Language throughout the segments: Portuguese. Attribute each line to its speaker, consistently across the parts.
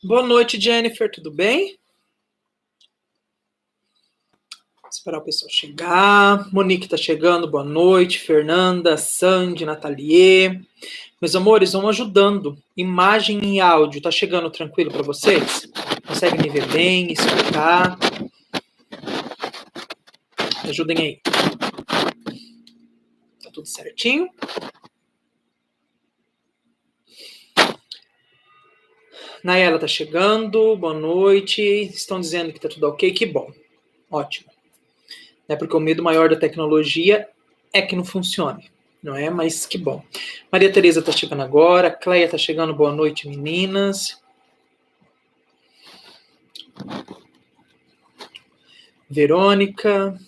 Speaker 1: Boa noite, Jennifer, tudo bem? Vou esperar o pessoal chegar. Monique tá chegando, boa noite. Fernanda, Sandy, Nathalie. Meus amores, vão ajudando. Imagem e áudio, tá chegando tranquilo para vocês? Conseguem me ver bem, escutar? Ajudem aí. Tá tudo certinho? Nayela tá chegando, boa noite. Estão dizendo que tá tudo ok, que bom. Ótimo. É porque o medo maior da tecnologia é que não funcione, não é? Mas que bom. Maria Tereza tá chegando agora, Cleia tá chegando, boa noite, meninas. Verônica.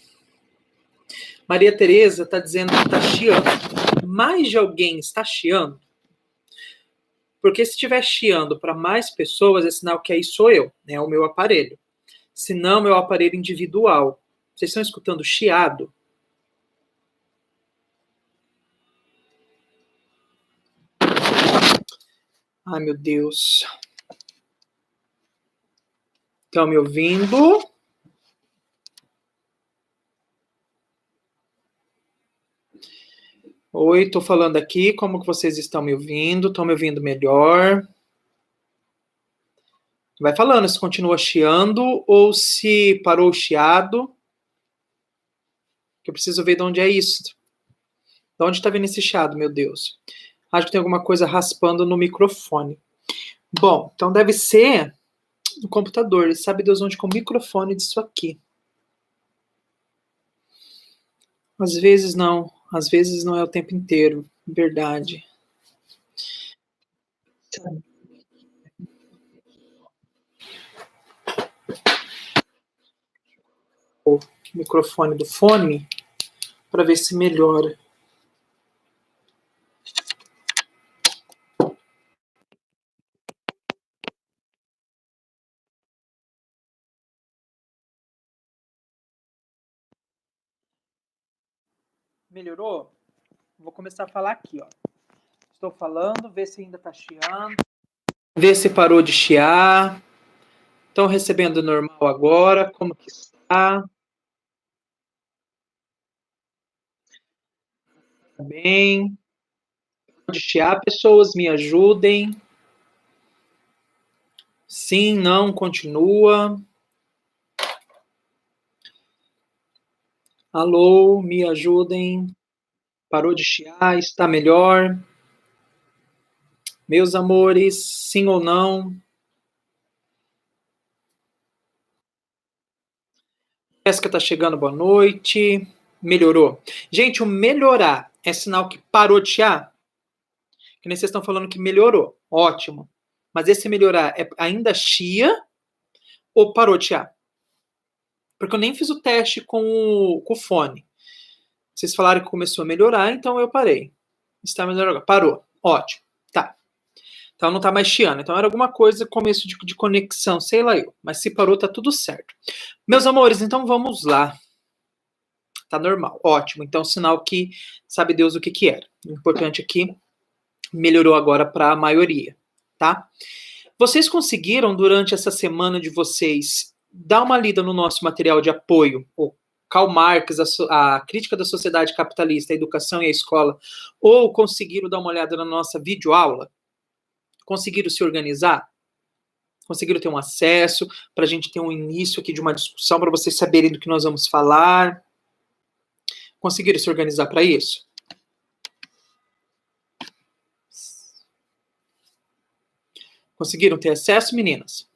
Speaker 1: Maria Tereza está dizendo que está chiando. Mais de alguém está chiando? Porque se estiver chiando para mais pessoas, é sinal que aí sou eu, né? O meu aparelho. Se não, meu aparelho individual. Vocês estão escutando chiado? Ai, meu Deus. Estão me ouvindo? Oi, estou falando aqui. Como que vocês estão me ouvindo? Estão me ouvindo melhor? Vai falando se continua chiando ou se parou o chiado. Que eu preciso ver de onde é isso. De onde está vindo esse chiado, meu Deus? Acho que tem alguma coisa raspando no microfone. Bom, então deve ser no computador. Sabe Deus onde com o microfone disso aqui. Às vezes não é o tempo inteiro. Verdade. O microfone do fone para ver se melhora. Melhorou? Vou começar a falar aqui, ó. Estou falando, vê se ainda tá chiando. Vê se parou de chiar. Estão recebendo normal agora? Como que está? Tá bem? Pode chiar, pessoas, me ajudem. Sim, não, continua. Alô, me ajudem. Parou de chiar, está melhor? Meus amores, sim ou não? Jéssica está chegando, boa noite. Melhorou. Gente, o melhorar é sinal que parou de chiar? Que nem vocês estão falando que melhorou. Ótimo. Mas esse melhorar é ainda chia ou parou de chiar? Porque eu nem fiz o teste com o fone. Vocês falaram que começou a melhorar, então eu parei. Está melhorando. Parou. Ótimo. Tá. Então não tá mais chiando. Então era alguma coisa, começo de conexão, sei lá eu. Mas se parou, tá tudo certo. Meus amores, então vamos lá. Tá normal. Ótimo. Então sinal que sabe Deus o que que era. O importante aqui, melhorou agora para a maioria, tá? Vocês conseguiram, durante essa semana de vocês, dar uma lida no nosso material de apoio, o Karl Marx, a crítica da sociedade capitalista, a educação e a escola, ou conseguiram dar uma olhada na nossa videoaula? Conseguiram se organizar? Conseguiram ter um acesso para a gente ter um início aqui de uma discussão, para vocês saberem do que nós vamos falar? Conseguiram se organizar para isso? Conseguiram ter acesso, meninas?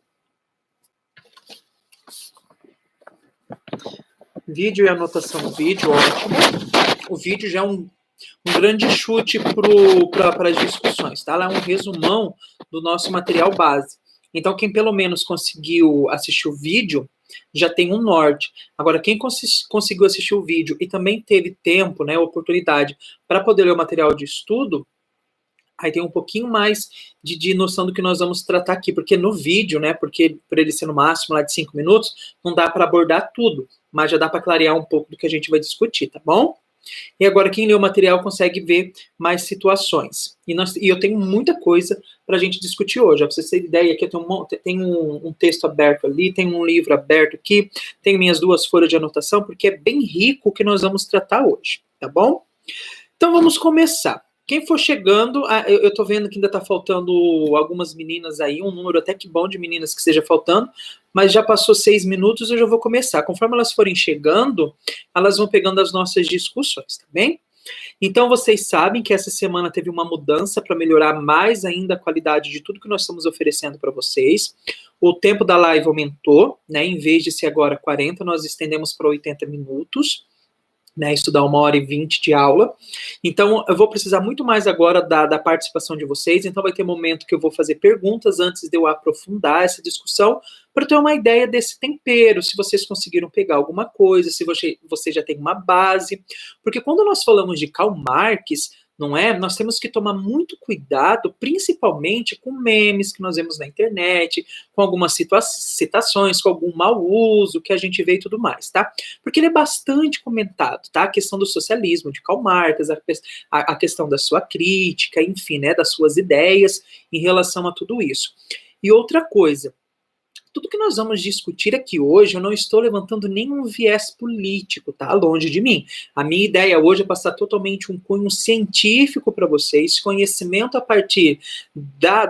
Speaker 1: Vídeo e anotação do vídeo, ótimo. O vídeo já é um grande chute para as discussões, tá? Lá é um resumão do nosso material base. Então, quem pelo menos conseguiu assistir o vídeo, já tem um norte. Agora, quem conseguiu assistir o vídeo e também teve tempo, né, oportunidade para poder ler o material de estudo, aí tem um pouquinho mais de noção do que nós vamos tratar aqui, porque no vídeo, né, porque por ele ser no máximo lá de 5 minutos, não dá para abordar tudo, mas já dá para clarear um pouco do que a gente vai discutir, tá bom? E agora, quem lê o material consegue ver mais situações. E eu tenho muita coisa para a gente discutir hoje. Para vocês terem ideia, aqui eu tenho um texto aberto ali, tem um livro aberto aqui, tenho minhas 2 folhas de anotação, porque é bem rico o que nós vamos tratar hoje, tá bom? Então vamos começar. Quem for chegando, eu tô vendo que ainda tá faltando algumas meninas aí, um número até que bom de meninas que esteja faltando, mas já passou 6 minutos, eu já vou começar. Conforme elas forem chegando, elas vão pegando as nossas discussões, tá bem? Então vocês sabem que essa semana teve uma mudança para melhorar mais ainda a qualidade de tudo que nós estamos oferecendo para vocês. O tempo da live aumentou, né? Em vez de ser agora 40, nós estendemos para 80 minutos. Né, isso dá 1h20 de aula. Então, eu vou precisar muito mais agora da participação de vocês. Então, vai ter momento que eu vou fazer perguntas antes de eu aprofundar essa discussão, para ter uma ideia desse tempero, se vocês conseguiram pegar alguma coisa, se você já tem uma base. Porque quando nós falamos de Karl Marx, não é? Nós temos que tomar muito cuidado, principalmente com memes que nós vemos na internet, com algumas citações, com algum mau uso que a gente vê e tudo mais, tá? Porque ele é bastante comentado, tá? A questão do socialismo, de Karl Marx, a questão da sua crítica, enfim, né, das suas ideias em relação a tudo isso. E outra coisa, tudo que nós vamos discutir aqui hoje, eu não estou levantando nenhum viés político, tá? Longe de mim. A minha ideia hoje é passar totalmente um cunho científico para vocês, conhecimento a partir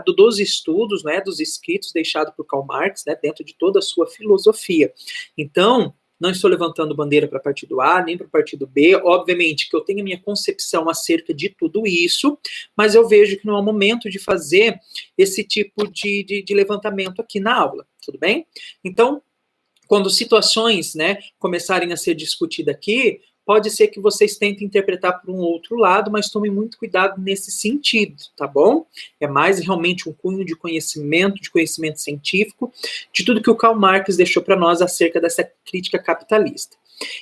Speaker 1: dos estudos, né, dos escritos deixados por Karl Marx, né, dentro de toda a sua filosofia. Então, não estou levantando bandeira para partido A, nem para o partido B. Obviamente que eu tenho a minha concepção acerca de tudo isso, mas eu vejo que não é o momento de fazer esse tipo de levantamento aqui na aula, tudo bem? Então, quando situações, né, começarem a ser discutidas aqui, pode ser que vocês tentem interpretar por um outro lado, mas tomem muito cuidado nesse sentido, tá bom? É mais realmente um cunho de conhecimento científico, de tudo que o Karl Marx deixou para nós acerca dessa crítica capitalista.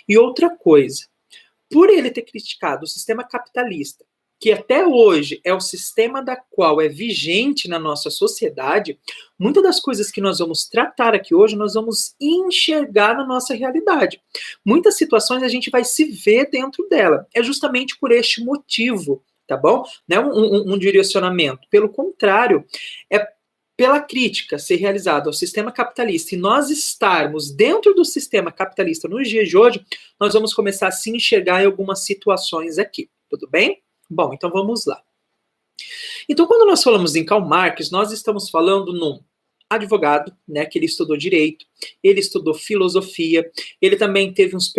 Speaker 1: E outra coisa, por ele ter criticado o sistema capitalista, que até hoje é o sistema da qual é vigente na nossa sociedade, muitas das coisas que nós vamos tratar aqui hoje, nós vamos enxergar na nossa realidade. Muitas situações a gente vai se ver dentro dela. É justamente por este motivo, tá bom? Não é um direcionamento. Pelo contrário, é pela crítica ser realizada ao sistema capitalista e nós estarmos dentro do sistema capitalista nos dias de hoje, nós vamos começar a se enxergar em algumas situações aqui. Tudo bem? Bom, então vamos lá. Então, quando nós falamos em Karl Marx, nós estamos falando num advogado, né, que ele estudou direito, ele estudou filosofia, ele também teve uns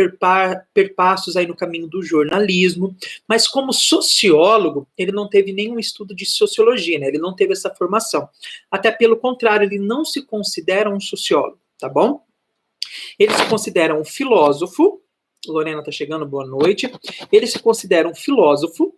Speaker 1: perpassos aí no caminho do jornalismo, mas como sociólogo, ele não teve nenhum estudo de sociologia, né, ele não teve essa formação. Até pelo contrário, ele não se considera um sociólogo, tá bom? Ele se considera um filósofo. Lorena está chegando, boa noite. Ele se considera um filósofo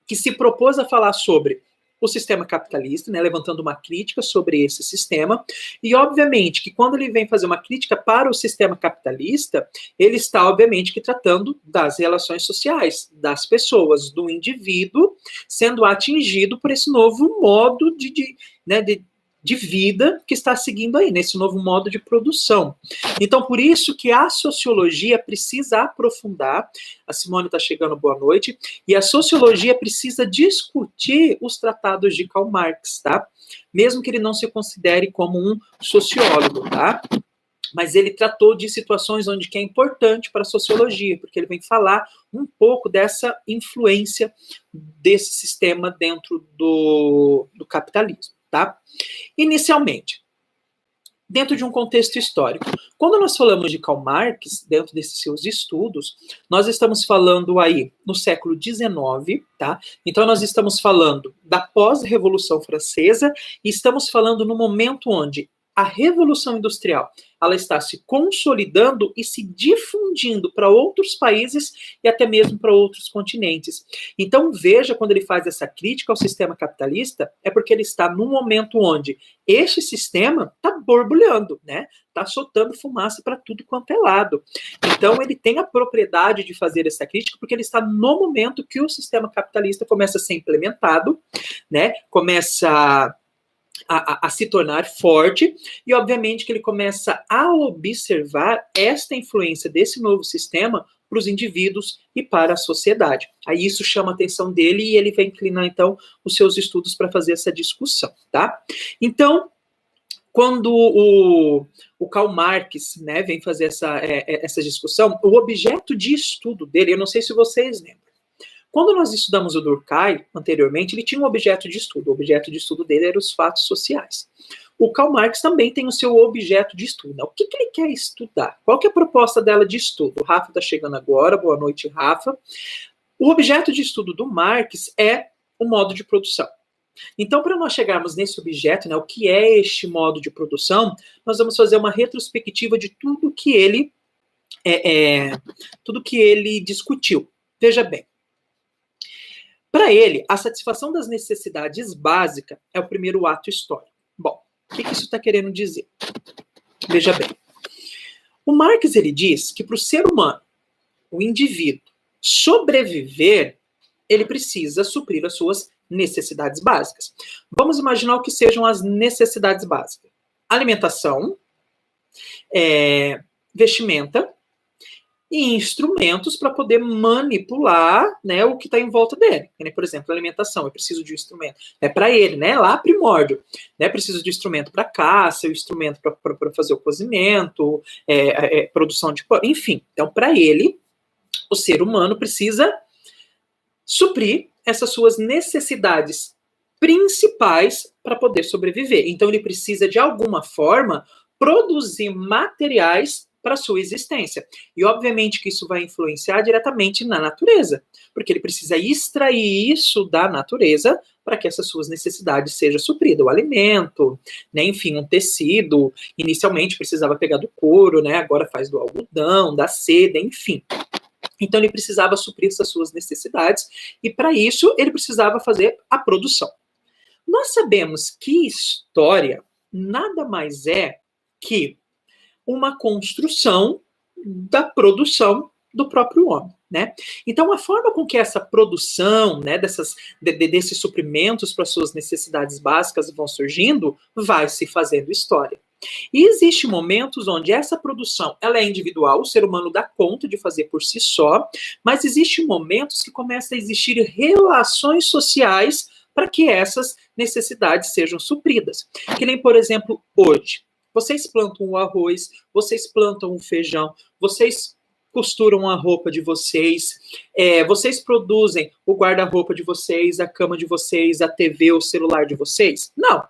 Speaker 1: que se propôs a falar sobre o sistema capitalista, né, levantando uma crítica sobre esse sistema, e obviamente que quando ele vem fazer uma crítica para o sistema capitalista, ele está obviamente que tratando das relações sociais, das pessoas, do indivíduo sendo atingido por esse novo modo de vida que está seguindo aí, nesse novo modo de produção. Então, por isso que a sociologia precisa aprofundar, a Simone está chegando, boa noite, e a sociologia precisa discutir os tratados de Karl Marx, tá? Mesmo que ele não se considere como um sociólogo, tá? Mas ele tratou de situações onde que é importante para a sociologia, porque ele vem falar um pouco dessa influência desse sistema dentro do capitalismo, tá? Inicialmente, dentro de um contexto histórico. Quando nós falamos de Karl Marx, dentro desses seus estudos, nós estamos falando aí no século XIX, tá? Então nós estamos falando da pós-Revolução Francesa e estamos falando no momento onde a Revolução Industrial ela está se consolidando e se difundindo para outros países e até mesmo para outros continentes. Então veja, quando ele faz essa crítica ao sistema capitalista, é porque ele está num momento onde este sistema está borbulhando, né? Está soltando fumaça para tudo quanto é lado. Então ele tem a propriedade de fazer essa crítica porque ele está no momento que o sistema capitalista começa a ser implementado, né? Começa a se tornar forte, e obviamente que ele começa a observar esta influência desse novo sistema para os indivíduos e para a sociedade. Aí isso chama a atenção dele e ele vai inclinar, então, os seus estudos para fazer essa discussão, tá? Então, quando o Karl Marx, né, vem fazer essa discussão, o objeto de estudo dele, eu não sei se vocês lembram, quando nós estudamos o Durkheim, anteriormente, ele tinha um objeto de estudo. O objeto de estudo dele era os fatos sociais. O Karl Marx também tem o seu objeto de estudo. O que ele quer estudar? Qual que é a proposta dela de estudo? O Rafa está chegando agora. Boa noite, Rafa. O objeto de estudo do Marx é o modo de produção. Então, para nós chegarmos nesse objeto, né, o que é este modo de produção, nós vamos fazer uma retrospectiva de tudo que ele discutiu. Veja bem. Para ele, a satisfação das necessidades básicas é o primeiro ato histórico. Bom, o que isso está querendo dizer? Veja bem. O Marx, ele diz que para o ser humano, o indivíduo, sobreviver, ele precisa suprir as suas necessidades básicas. Vamos imaginar o que sejam as necessidades básicas. Alimentação, vestimenta, e instrumentos para poder manipular, né, o que está em volta dele. Por exemplo, alimentação, eu preciso de um instrumento. É para ele, né, lá primórdio. Né, preciso de instrumento para caça, instrumento para fazer o cozimento, produção de... Enfim, então, para ele, o ser humano precisa suprir essas suas necessidades principais para poder sobreviver. Então, ele precisa, de alguma forma, produzir materiais para a sua existência. E, obviamente, que isso vai influenciar diretamente na natureza, porque ele precisa extrair isso da natureza para que essas suas necessidades sejam supridas. O alimento, né, enfim, um tecido, inicialmente precisava pegar do couro, né, agora faz do algodão, da seda, enfim. Então, ele precisava suprir essas suas necessidades, e para isso, ele precisava fazer a produção. Nós sabemos que história nada mais é que uma construção da produção do próprio homem, né? Então, a forma com que essa produção, né, desses suprimentos para suas necessidades básicas vão surgindo, vai se fazendo história. E existem momentos onde essa produção ela é individual, o ser humano dá conta de fazer por si só, mas existem momentos que começam a existir relações sociais para que essas necessidades sejam supridas. Que nem, por exemplo, hoje. Vocês plantam o arroz, vocês plantam o feijão, vocês costuram a roupa de vocês, vocês produzem o guarda-roupa de vocês, a cama de vocês, a TV, o celular de vocês? Não.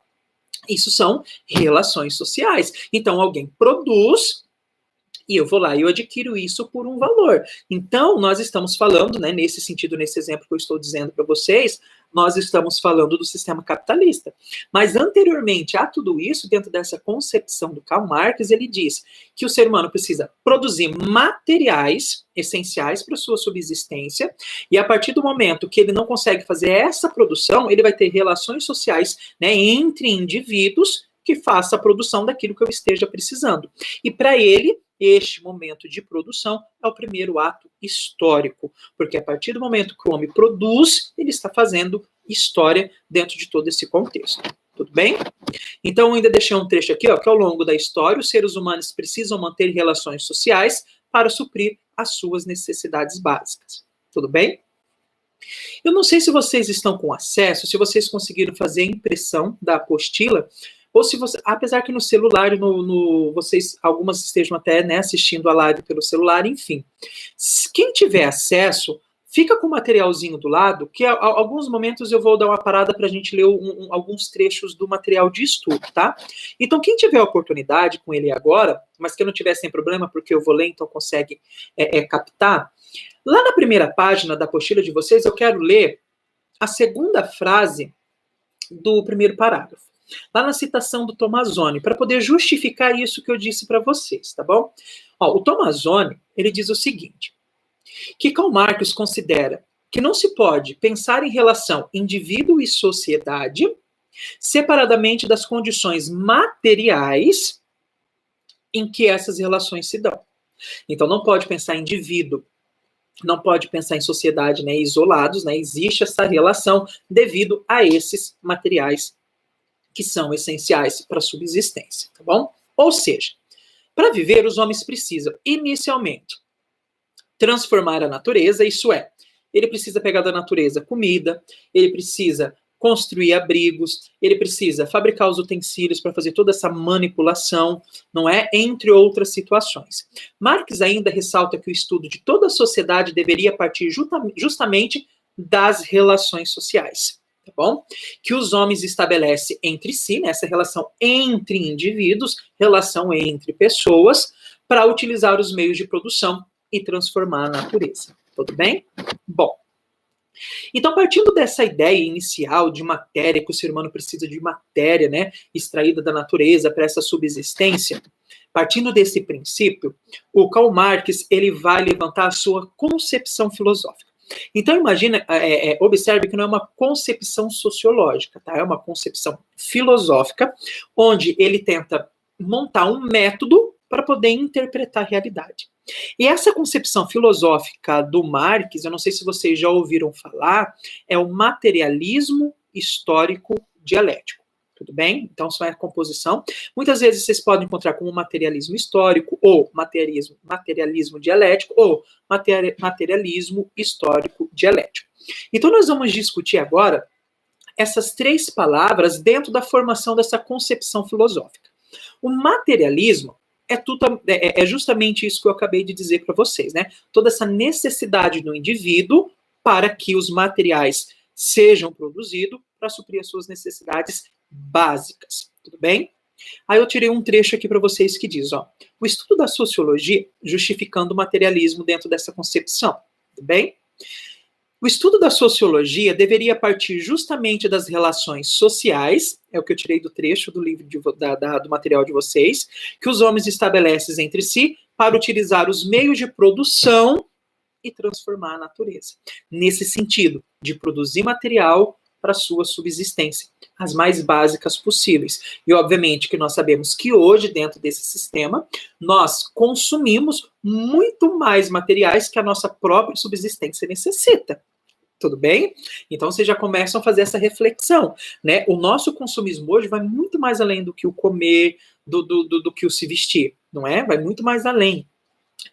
Speaker 1: Isso são relações sociais. Então, alguém produz e eu vou lá e eu adquiro isso por um valor. Então, nós estamos falando, né, nesse sentido, nesse exemplo que eu estou dizendo para vocês, nós estamos falando do sistema capitalista. Mas, anteriormente a tudo isso, dentro dessa concepção do Karl Marx, ele diz que o ser humano precisa produzir materiais essenciais para a sua subsistência, e a partir do momento que ele não consegue fazer essa produção, ele vai ter relações sociais, né, entre indivíduos que faça a produção daquilo que eu esteja precisando. E para ele, este momento de produção é o primeiro ato histórico, porque a partir do momento que o homem produz, ele está fazendo história dentro de todo esse contexto. Tudo bem? Então, eu ainda deixei um trecho aqui, ó, que ao longo da história, os seres humanos precisam manter relações sociais para suprir as suas necessidades básicas. Tudo bem? Eu não sei se vocês estão com acesso, se vocês conseguiram fazer a impressão da apostila, ou se você, apesar que no celular, vocês, algumas estejam até, né, assistindo a live pelo celular, enfim. Quem tiver acesso, fica com o materialzinho do lado, que a alguns momentos eu vou dar uma parada para a gente ler alguns trechos do material de estudo, tá? Então, quem tiver a oportunidade com ele agora, mas que não tiver sem problema, porque eu vou ler, então consegue captar, lá na primeira página da apostila de vocês, eu quero ler a segunda frase do primeiro parágrafo. Lá na citação do Tomazoni, para poder justificar isso que eu disse para vocês, tá bom? Ó, o Tomazoni, ele diz o seguinte, que Karl Marx considera que não se pode pensar em relação indivíduo e sociedade separadamente das condições materiais em que essas relações se dão. Então, não pode pensar em indivíduo, não pode pensar em sociedade, né, isolados, né, existe essa relação devido a esses materiais que são essenciais para a subsistência, tá bom? Ou seja, para viver, os homens precisam, inicialmente, transformar a natureza, isso é, ele precisa pegar da natureza comida, ele precisa construir abrigos, ele precisa fabricar os utensílios para fazer toda essa manipulação, não é? Entre outras situações. Marx ainda ressalta que o estudo de toda a sociedade deveria partir justamente das relações sociais, tá bom? Que os homens estabelecem entre si, né, essa relação entre indivíduos, relação entre pessoas, para utilizar os meios de produção e transformar a natureza. Tudo bem? Bom, então, partindo dessa ideia inicial de matéria, que o ser humano precisa de matéria, né, extraída da natureza para essa subsistência, partindo desse princípio, o Karl Marx ele vai levantar a sua concepção filosófica. Então, imagina, observe que não é uma concepção sociológica, tá? É uma concepção filosófica, onde ele tenta montar um método para poder interpretar a realidade. E essa concepção filosófica do Marx, eu não sei se vocês já ouviram falar, é o materialismo histórico dialético. Tudo bem? Então, isso é a composição. Muitas vezes vocês podem encontrar como materialismo histórico, ou materialismo dialético, ou materialismo histórico dialético. Então, nós vamos discutir agora essas três palavras dentro da formação dessa concepção filosófica. O materialismo é justamente isso que eu acabei de dizer para vocês, né? Toda essa necessidade do indivíduo para que os materiais sejam produzidos para suprir as suas necessidades básicas, tudo bem? Aí eu tirei um trecho aqui para vocês que diz, ó, o estudo da sociologia justificando o materialismo dentro dessa concepção, tudo bem? O estudo da sociologia deveria partir justamente das relações sociais, é o que eu tirei do trecho do livro do material de vocês, que os homens estabelecem entre si para utilizar os meios de produção e transformar a natureza. Nesse sentido, de produzir material para sua subsistência, as mais básicas possíveis. E obviamente que nós sabemos que hoje, dentro desse sistema, nós consumimos muito mais materiais que a nossa própria subsistência necessita. Tudo bem? Então vocês já começam a fazer essa reflexão, né? O nosso consumismo hoje vai muito mais além do que o comer, do que o se vestir, não é? Vai muito mais além.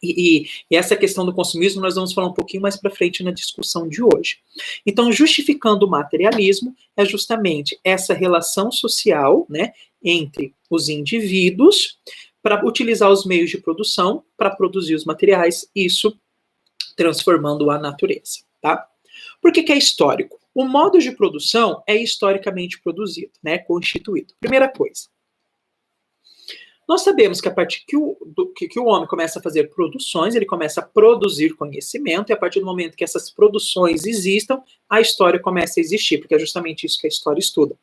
Speaker 1: E essa questão do consumismo nós vamos falar um pouquinho mais para frente na discussão de hoje. Então, justificando o materialismo é justamente essa relação social, né, entre os indivíduos para utilizar os meios de produção para produzir os materiais, isso transformando a natureza, tá? Por que é histórico? O modo de produção é historicamente produzido, né, constituído. Primeira coisa. Nós sabemos que a partir que o homem começa a fazer produções, ele começa a produzir conhecimento, e a partir do momento que essas produções existam, a história começa a existir, porque é justamente isso que a história estuda.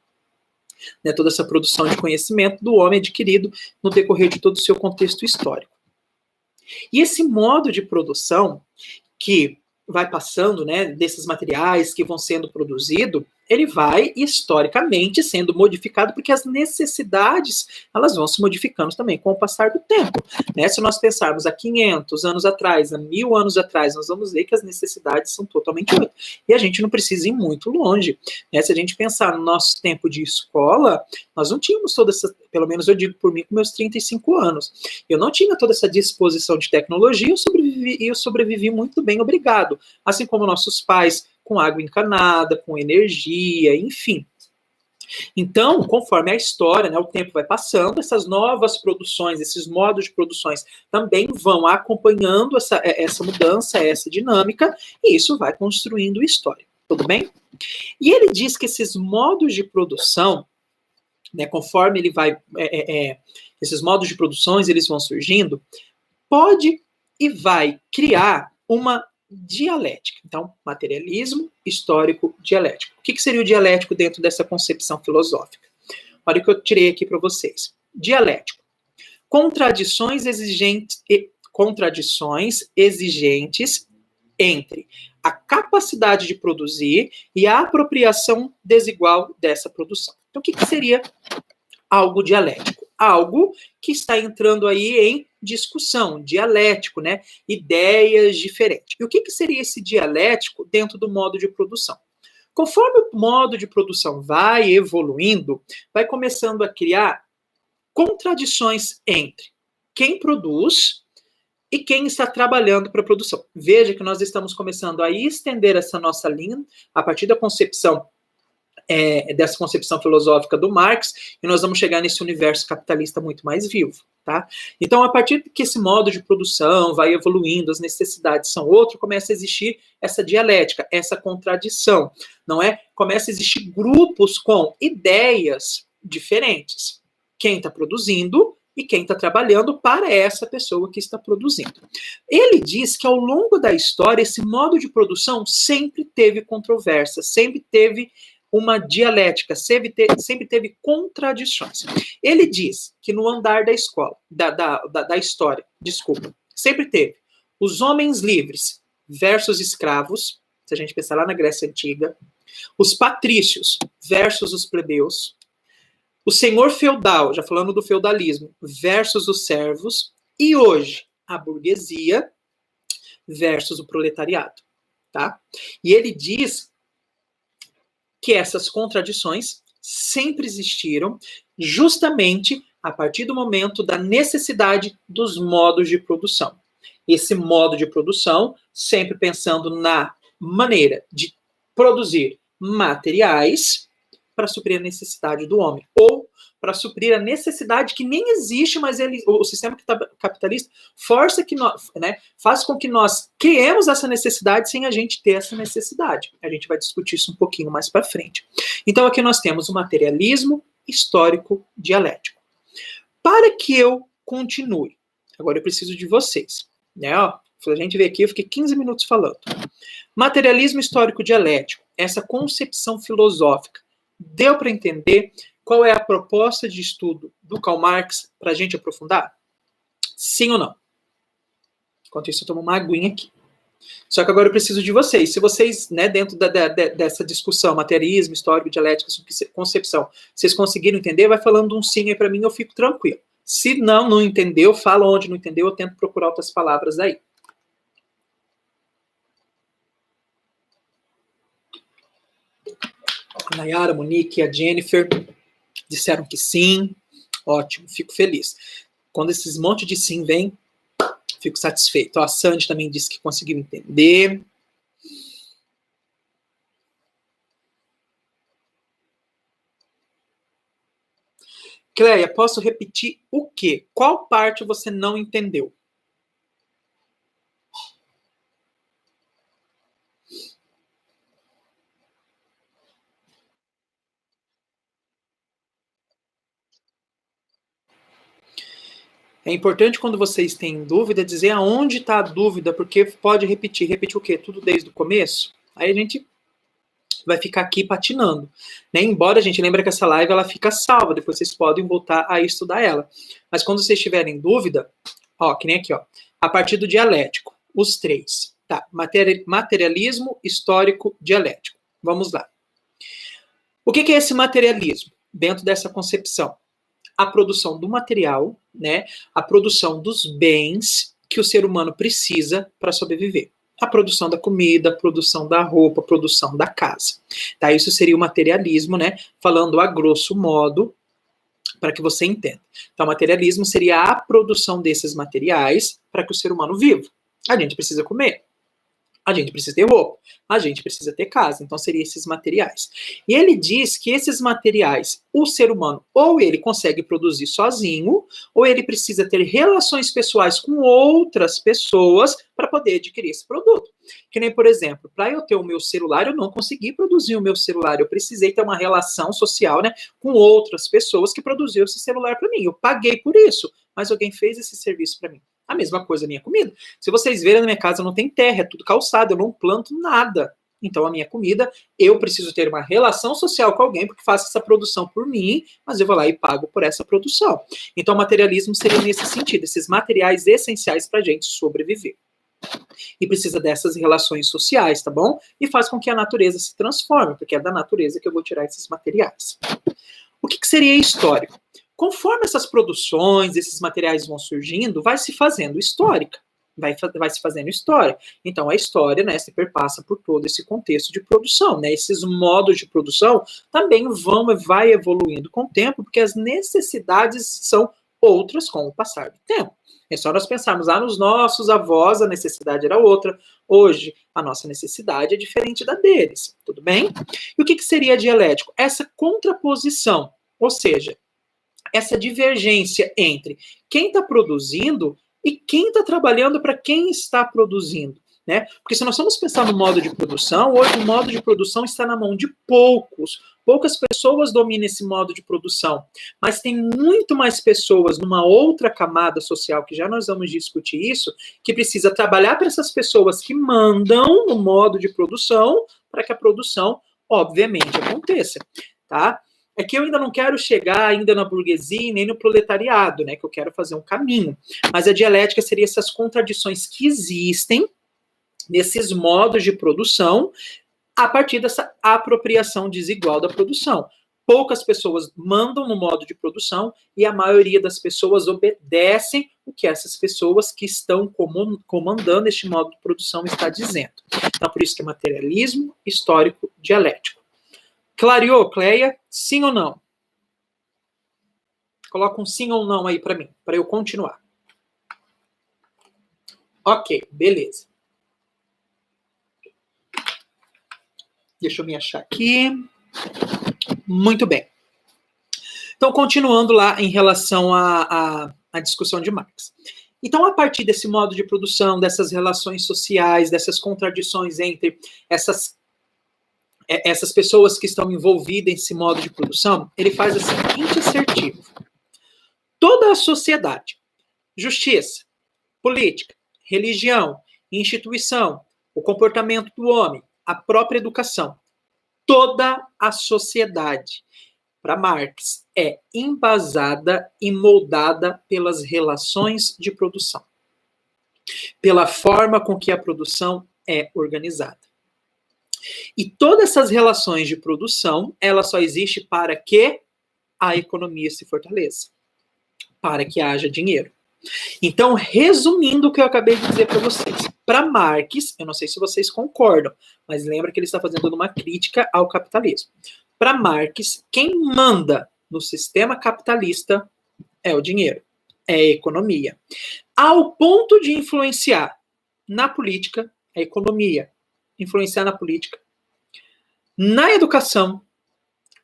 Speaker 1: Né, toda essa produção de conhecimento do homem adquirido no decorrer de todo o seu contexto histórico. E esse modo de produção que vai passando, né, desses materiais que vão sendo produzidos, ele vai historicamente sendo modificado porque as necessidades elas vão se modificando também com o passar do tempo, né? Se nós pensarmos há 500 anos atrás, há 1000 anos atrás, nós vamos ver que as necessidades são totalmente outras. E a gente não precisa ir muito longe, né? Se a gente pensar no nosso tempo de escola, nós não tínhamos toda essa, pelo menos eu digo por mim com meus 35 anos, eu não tinha toda essa disposição de tecnologia, eu sobrevivi muito bem, obrigado. Assim como nossos pais, com água encanada, com energia, enfim. Então, conforme a história, né, o tempo vai passando, essas novas produções, esses modos de produções também vão acompanhando essa mudança, essa dinâmica, e isso vai construindo história. Tudo bem? E ele diz que esses modos de produção, né, conforme ele vai, esses modos de produções, eles vão surgindo, pode e vai criar uma dialética. Então, materialismo histórico dialético. O que seria o dialético dentro dessa concepção filosófica? Olha o que eu tirei aqui para vocês. Dialético. Contradições exigentes entre a capacidade de produzir e a apropriação desigual dessa produção. Então, o que seria algo dialético? Algo que está entrando aí em discussão, dialético, né? Ideias diferentes. E o que seria esse dialético dentro do modo de produção? Conforme o modo de produção vai evoluindo, vai começando a criar contradições entre quem produz e quem está trabalhando para a produção. Veja que nós estamos começando a estender essa nossa linha a partir da concepção dessa concepção filosófica do Marx, e nós vamos chegar nesse universo capitalista muito mais vivo, tá? Então, a partir que esse modo de produção vai evoluindo, as necessidades são outras, começa a existir essa dialética, essa contradição, não é? Começa a existir grupos com ideias diferentes. Quem está produzindo e quem está trabalhando para essa pessoa que está produzindo. Ele diz que ao longo da história, esse modo de produção sempre teve controvérsia, sempre teve uma dialética, sempre teve contradições. Ele diz que no andar da escola, da história, desculpa, sempre teve os homens livres versus escravos, se a gente pensar lá na Grécia Antiga, os patrícios versus os plebeus, o senhor feudal, já falando do feudalismo, versus os servos, e hoje a burguesia versus o proletariado, tá? E ele diz que essas contradições sempre existiram, justamente a partir do momento da necessidade dos modos de produção. Esse modo de produção, sempre pensando na maneira de produzir materiais para suprir a necessidade do homem, ou para suprir a necessidade que nem existe, mas o sistema capitalista força que nós, né, faz com que nós criemos essa necessidade sem a gente ter essa necessidade. A gente vai discutir isso um pouquinho mais para frente. Então aqui nós temos o materialismo histórico dialético. Para que eu continue, agora eu preciso de vocês, né? Ó, a gente vê aqui, eu fiquei 15 minutos falando. Materialismo histórico dialético, essa concepção filosófica, deu para entender qual é a proposta de estudo do Karl Marx para a gente aprofundar? Sim ou não? Enquanto isso, eu tomo uma aguinha aqui. Só que agora eu preciso de vocês. Se vocês, né, dentro dessa discussão, materialismo, histórico, dialética, concepção, vocês conseguiram entender, vai falando um sim aí para mim, eu fico tranquilo. Se não entendeu, fala onde não entendeu, eu tento procurar outras palavras aí. A Nayara, a Monique, a Jennifer disseram que sim. Ótimo, fico feliz. Quando esses monte de sim vem, fico satisfeito. Ó, a Sandy também disse que conseguiu entender. Cleia, posso repetir o quê? Qual parte você não entendeu? É importante quando vocês têm dúvida dizer aonde está a dúvida, porque pode repetir. Repetir o quê? Tudo desde o começo? Aí a gente vai ficar aqui patinando, né? Embora a gente lembre que essa live ela fica salva, depois vocês podem voltar a estudar ela. Mas quando vocês tiverem dúvida, ó, que nem aqui, ó, a partir do dialético, os três, tá? Materialismo, histórico, dialético. Vamos lá. O que é esse materialismo? Dentro dessa concepção, a produção do material, né? A produção dos bens que o ser humano precisa para sobreviver. A produção da comida, a produção da roupa, a produção da casa. Tá? Isso seria o materialismo, né? Falando a grosso modo, para que você entenda. Então, o materialismo seria a produção desses materiais para que o ser humano viva. A gente precisa comer. A gente precisa ter roupa, a gente precisa ter casa, então seriam esses materiais. E ele diz que esses materiais, o ser humano, ou ele consegue produzir sozinho, ou ele precisa ter relações pessoais com outras pessoas para poder adquirir esse produto. Que nem, por exemplo, para eu ter o meu celular, eu não consegui produzir o meu celular, eu precisei ter uma relação social, né, com outras pessoas que produziram esse celular para mim. Eu paguei por isso, mas alguém fez esse serviço para mim. A mesma coisa a minha comida. Se vocês verem na minha casa, não tem terra, é tudo calçado, eu não planto nada. Então, a minha comida, eu preciso ter uma relação social com alguém porque faça essa produção por mim, mas eu vou lá e pago por essa produção. Então, o materialismo seria nesse sentido, esses materiais essenciais para a gente sobreviver. E precisa dessas relações sociais, tá bom? E faz com que a natureza se transforme, porque é da natureza que eu vou tirar esses materiais. O que seria histórico? Conforme essas produções, esses materiais vão surgindo, vai se fazendo histórica, vai se fazendo história. Então, a história, né, se perpassa por todo esse contexto de produção, né? Esses modos de produção também vai evoluindo com o tempo, porque as necessidades são outras com o passar do tempo. É só nós pensarmos lá nos nossos avós, a necessidade era outra. Hoje, a nossa necessidade é diferente da deles. Tudo bem? E o que seria dialético? Essa contraposição, ou seja, essa divergência entre quem está produzindo e quem está trabalhando para quem está produzindo. Né? Porque se nós formos pensar no modo de produção, hoje o modo de produção está na mão de poucos. Poucas pessoas dominam esse modo de produção, mas tem muito mais pessoas numa outra camada social, que já nós vamos discutir isso, que precisa trabalhar para essas pessoas que mandam no modo de produção, para que a produção, obviamente, aconteça. Tá? É que eu ainda não quero chegar ainda na burguesia nem no proletariado, né? Que eu quero fazer um caminho. Mas a dialética seria essas contradições que existem nesses modos de produção a partir dessa apropriação desigual da produção. Poucas pessoas mandam no modo de produção e a maioria das pessoas obedecem o que essas pessoas que estão comandando este modo de produção está dizendo. Então, por isso que é materialismo histórico dialético. Clareou, Cleia? Sim ou não? Coloca um sim ou não aí para mim, para eu continuar. Ok, beleza. Deixa eu me achar aqui. Muito bem. Então, continuando lá em relação à discussão de Marx. Então, a partir desse modo de produção, dessas relações sociais, dessas contradições entre essas pessoas que estão envolvidas nesse modo de produção, ele faz a seguinte assertivo. Toda a sociedade, justiça, política, religião, instituição, o comportamento do homem, a própria educação, toda a sociedade, para Marx, é embasada e moldada pelas relações de produção, pela forma com que a produção é organizada. E todas essas relações de produção, ela só existe para que a economia se fortaleça, para que haja dinheiro. Então, resumindo o que eu acabei de dizer para vocês, para Marx, eu não sei se vocês concordam, mas lembra que ele está fazendo uma crítica ao capitalismo. Para Marx, quem manda no sistema capitalista é o dinheiro, é a economia. Ao ponto de influenciar na política, a economia, influenciar na política, na educação,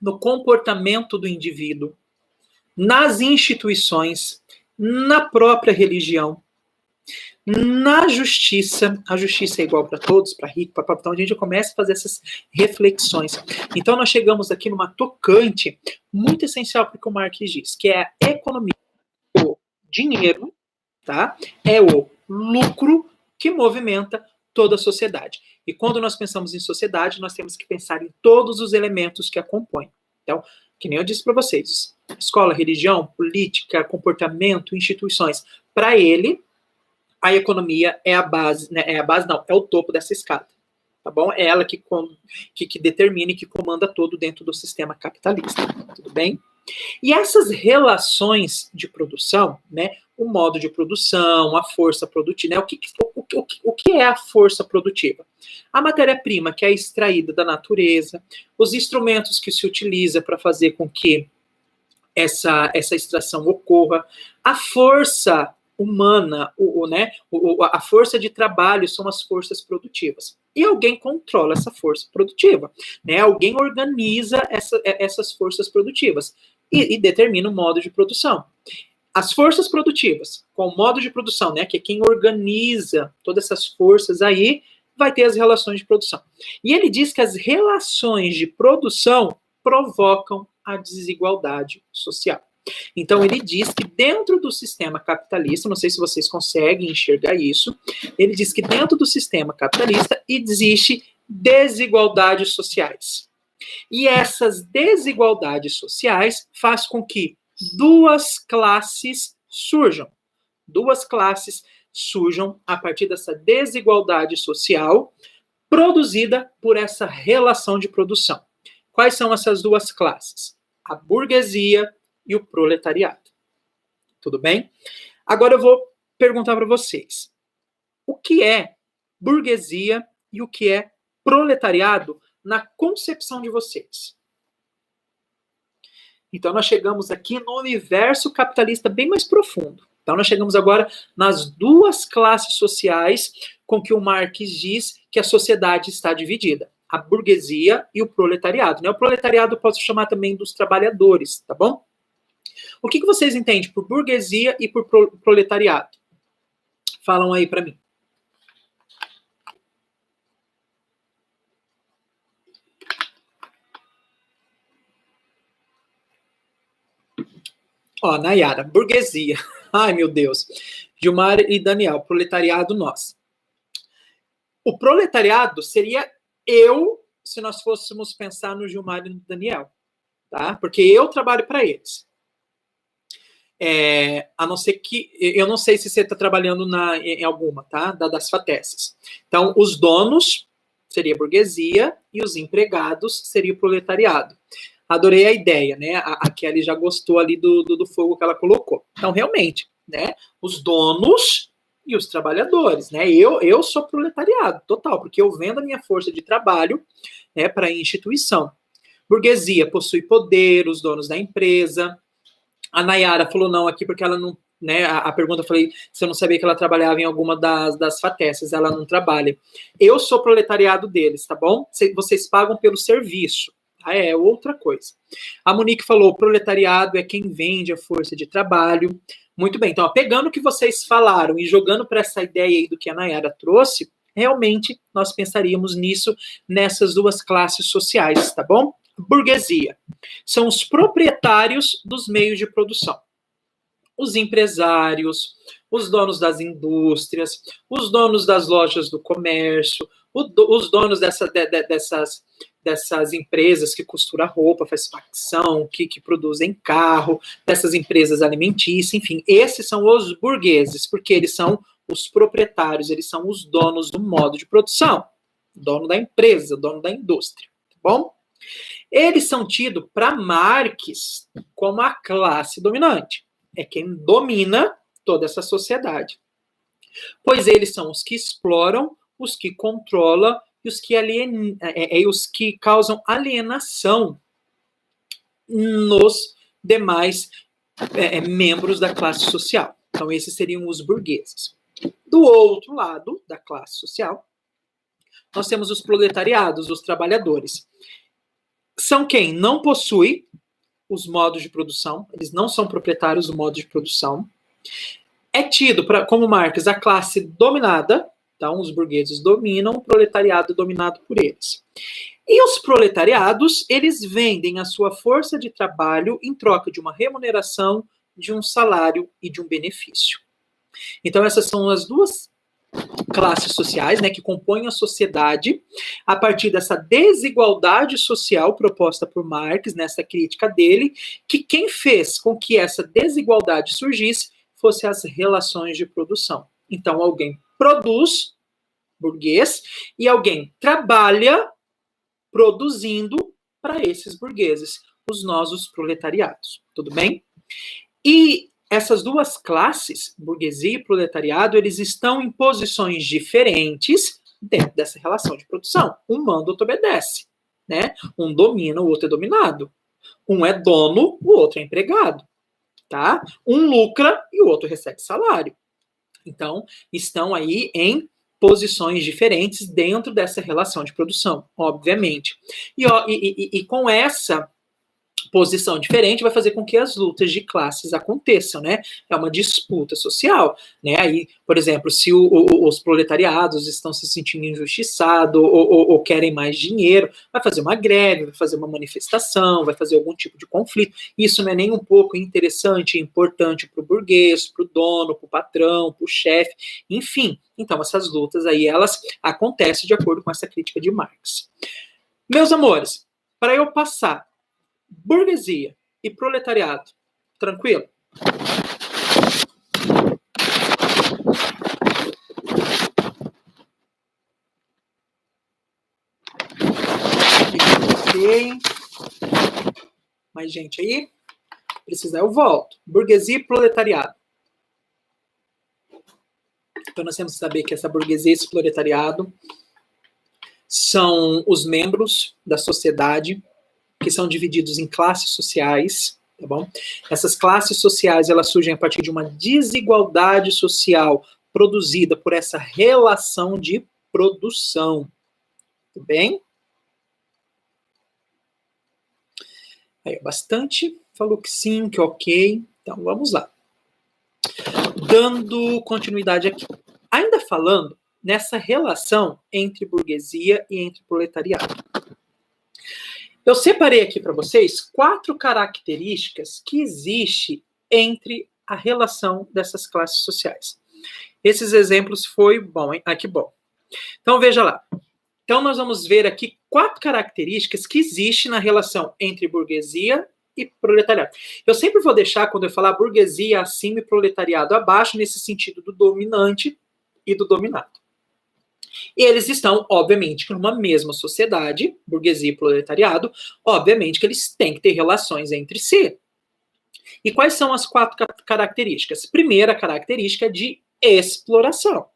Speaker 1: no comportamento do indivíduo, nas instituições, na própria religião, na justiça. A justiça é igual para todos, para rico, para pobre. Então a gente começa a fazer essas reflexões. Então nós chegamos aqui numa tocante muito essencial para o que o Marx diz, que é a economia. O dinheiro, tá? É o lucro que movimenta toda a sociedade. E quando nós pensamos em sociedade, nós temos que pensar em todos os elementos que a compõem. Então, que nem eu disse para vocês, escola, religião, política, comportamento, instituições. Para ele, a economia é a base, né? É o topo dessa escada. Tá bom? É ela que determina e que comanda todo dentro do sistema capitalista. Tudo bem? E essas relações de produção, né? O modo de produção, a força produtiva, né? O que é a força produtiva? A matéria-prima que é extraída da natureza, os instrumentos que se utiliza para fazer com que essa extração ocorra, a força humana, a força de trabalho são as forças produtivas. E alguém controla essa força produtiva, né? Alguém organiza essas forças produtivas e determina o modo de produção. As forças produtivas, com o modo de produção, né, que é quem organiza todas essas forças aí, vai ter as relações de produção. E ele diz que as relações de produção provocam a desigualdade social. Então, ele diz que dentro do sistema capitalista, não sei se vocês conseguem enxergar isso, ele diz que dentro do sistema capitalista existe desigualdades sociais. E essas desigualdades sociais faz com que duas classes surjam a partir dessa desigualdade social produzida por essa relação de produção. Quais são essas duas classes? A burguesia e o proletariado. Tudo bem? Agora eu vou perguntar para vocês. O que é burguesia e o que é proletariado na concepção de vocês? Então nós chegamos aqui no universo capitalista bem mais profundo. Então, nós chegamos agora nas duas classes sociais com que o Marx diz que a sociedade está dividida. A burguesia e o proletariado. Né? O proletariado eu posso chamar também dos trabalhadores, tá bom? O que vocês entendem por burguesia e por proletariado? Falam aí para mim. Ó, Nayara, burguesia. Ai, meu Deus. Gilmar e Daniel, proletariado nós. O proletariado seria eu, se nós fôssemos pensar no Gilmar e no Daniel, tá? Porque eu trabalho para eles. A não ser que... Eu não sei se você está trabalhando em alguma, tá? Das FATESs. Então, os donos seria a burguesia e os empregados seria o proletariado. Adorei a ideia, né? A Kelly já gostou ali do fogo que ela colocou. Então, realmente, né? Os donos e os trabalhadores, né? Eu sou proletariado, total, porque eu vendo a minha força de trabalho, né, para a instituição. Burguesia possui poder, os donos da empresa. A Nayara falou não aqui porque ela não, né? A pergunta eu falei se eu não sabia que ela trabalhava em alguma das FATESs, ela não trabalha. Eu sou proletariado deles, tá bom? Vocês pagam pelo serviço. É outra coisa. A Monique falou, proletariado é quem vende a força de trabalho. Muito bem, então, ó, pegando o que vocês falaram e jogando para essa ideia aí do que a Nayara trouxe, realmente nós pensaríamos nisso, nessas duas classes sociais, tá bom? Burguesia. São os proprietários dos meios de produção. Os empresários, os donos das indústrias, os donos das lojas do comércio, os donos dessas empresas que costuram roupa, faz facção, que produzem carro, dessas empresas alimentícias, enfim, esses são os burgueses, porque eles são os proprietários, eles são os donos do modo de produção, dono da empresa, dono da indústria, tá bom? Eles são tidos, para Marx, como a classe dominante. É quem domina toda essa sociedade. Pois eles são os que exploram, os que controlam e os que causam alienação nos demais membros da classe social. Então, esses seriam os burgueses. Do outro lado da classe social, nós temos os proletariados, os trabalhadores. São quem não possui os modos de produção, eles não são proprietários do modo de produção. É tido, como Marx, a classe dominada, então os burgueses dominam, o proletariado dominado por eles. E os proletariados, eles vendem a sua força de trabalho em troca de uma remuneração, de um salário e de um benefício. Então essas são as duas classes sociais, né, que compõem a sociedade a partir dessa desigualdade social proposta por Marx, nessa crítica dele, que quem fez com que essa desigualdade surgisse fosse as relações de produção. Então, alguém produz, burguês, e alguém trabalha produzindo para esses burgueses, os proletariados. Tudo bem? E essas duas classes, burguesia e proletariado, eles estão em posições diferentes dentro dessa relação de produção. Um manda, outro obedece, né? Um domina, o outro é dominado. Um é dono, o outro é empregado, tá? Um lucra e o outro recebe salário. Então, estão aí em posições diferentes dentro dessa relação de produção, obviamente. E com essa posição diferente vai fazer com que as lutas de classes aconteçam, né? É uma disputa social, né? Aí, por exemplo, se os proletariados estão se sentindo injustiçados ou querem mais dinheiro, vai fazer uma greve, vai fazer uma manifestação, vai fazer algum tipo de conflito. Isso não é nem um pouco interessante e importante para o burguês, para o dono, para o patrão, para o chefe, enfim. Então, essas lutas aí, elas acontecem de acordo com essa crítica de Marx. Meus amores, para eu passar burguesia e proletariado. Tranquilo? Ok. Mais gente aí? Precisar, eu volto. Burguesia e proletariado. Então, nós temos que saber que essa burguesia e esse proletariado são os membros da sociedade que são divididos em classes sociais, tá bom? Essas classes sociais, elas surgem a partir de uma desigualdade social produzida por essa relação de produção, tudo bem? Aí, bastante, falou que sim, que ok, então vamos lá. Dando continuidade aqui. Ainda falando nessa relação entre burguesia e entre proletariado. Eu separei aqui para vocês 4 características que existem entre a relação dessas classes sociais. Esses exemplos foi bom, hein? Ah, que bom. Então, veja lá. Então, nós vamos ver aqui 4 características que existem na relação entre burguesia e proletariado. Eu sempre vou deixar, quando eu falar burguesia acima e proletariado abaixo, nesse sentido do dominante e do dominado. E eles estão, obviamente, numa mesma sociedade, burguesia e proletariado, obviamente que eles têm que ter relações entre si. E quais são as 4 características? Primeira característica é de exploração.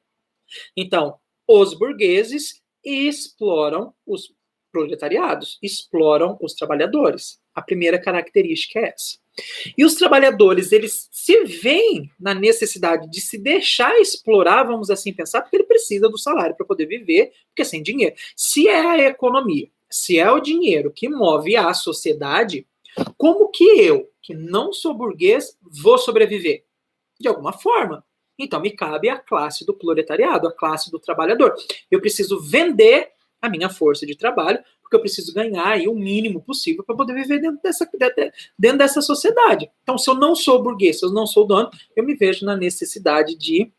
Speaker 1: Então, os burgueses exploram os proletariados, exploram os trabalhadores. A primeira característica é essa. E os trabalhadores, eles se veem na necessidade de se deixar explorar, vamos assim pensar, porque ele precisa do salário para poder viver, porque sem dinheiro. Se é a economia, se é o dinheiro que move a sociedade, como que eu, que não sou burguês, vou sobreviver? De alguma forma. Então, me cabe a classe do proletariado, a classe do trabalhador. Eu preciso vender a minha força de trabalho, porque eu preciso ganhar aí o mínimo possível para poder viver dentro dessa sociedade. Então, se eu não sou burguês, se eu não sou dono, eu me vejo na necessidade de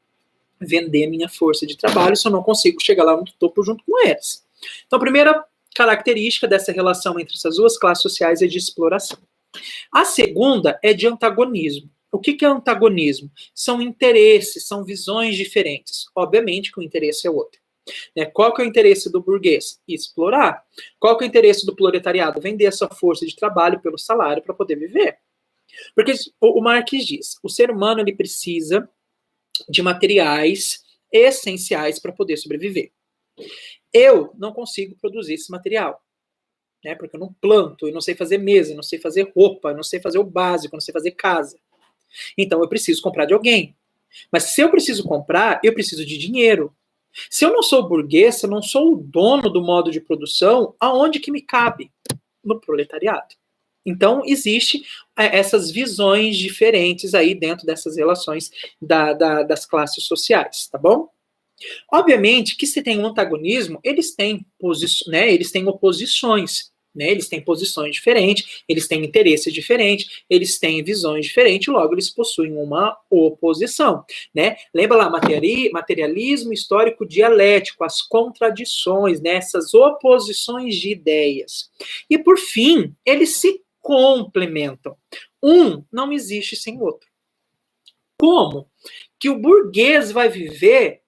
Speaker 1: vender minha força de trabalho, se eu não consigo chegar lá no topo junto com eles. Então, a primeira característica dessa relação entre essas duas classes sociais é de exploração. A segunda é de antagonismo. O que é antagonismo? São interesses, são visões diferentes. Obviamente que o interesse é outro. Qual que é o interesse do burguês? Explorar. Qual que é o interesse do proletariado? Vender essa força de trabalho pelo salário para poder viver. Porque o Marx diz, o ser humano ele precisa de materiais essenciais para poder sobreviver. Eu não consigo produzir esse material. Porque eu não planto, eu não sei fazer mesa, eu não sei fazer roupa, eu não sei fazer o básico, eu não sei fazer casa. Então eu preciso comprar de alguém. Mas se eu preciso comprar, eu preciso de dinheiro. Se eu não sou burguês, se eu não sou o dono do modo de produção, aonde que me cabe? No proletariado. Então, existe essas visões diferentes aí dentro dessas relações das classes sociais, tá bom? Obviamente que se tem um antagonismo, eles têm oposições. Eles têm posições diferentes, eles têm interesses diferentes, eles têm visões diferentes, logo eles possuem uma oposição. Lembra lá, materialismo histórico dialético, as contradições, essas oposições de ideias. E por fim, eles se complementam. Um não existe sem o outro. Como que o burguês vai viver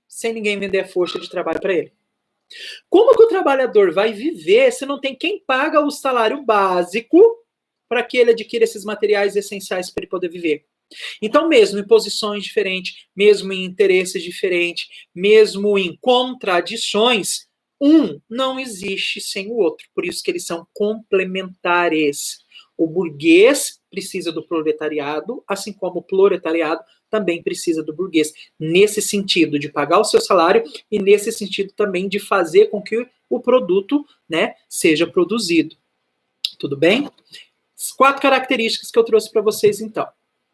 Speaker 1: sem ninguém vender a força de trabalho para ele? Como que o trabalhador vai viver se não tem quem paga o salário básico para que ele adquira esses materiais essenciais para ele poder viver? Então, mesmo em posições diferentes, mesmo em interesses diferentes, mesmo em contradições, um não existe sem o outro. Por isso que eles são complementares. O burguês precisa do proletariado, assim como o proletariado também precisa do burguês, nesse sentido de pagar o seu salário e nesse sentido também de fazer com que o produto seja produzido. Tudo bem? As 4 características que eu trouxe para vocês, então,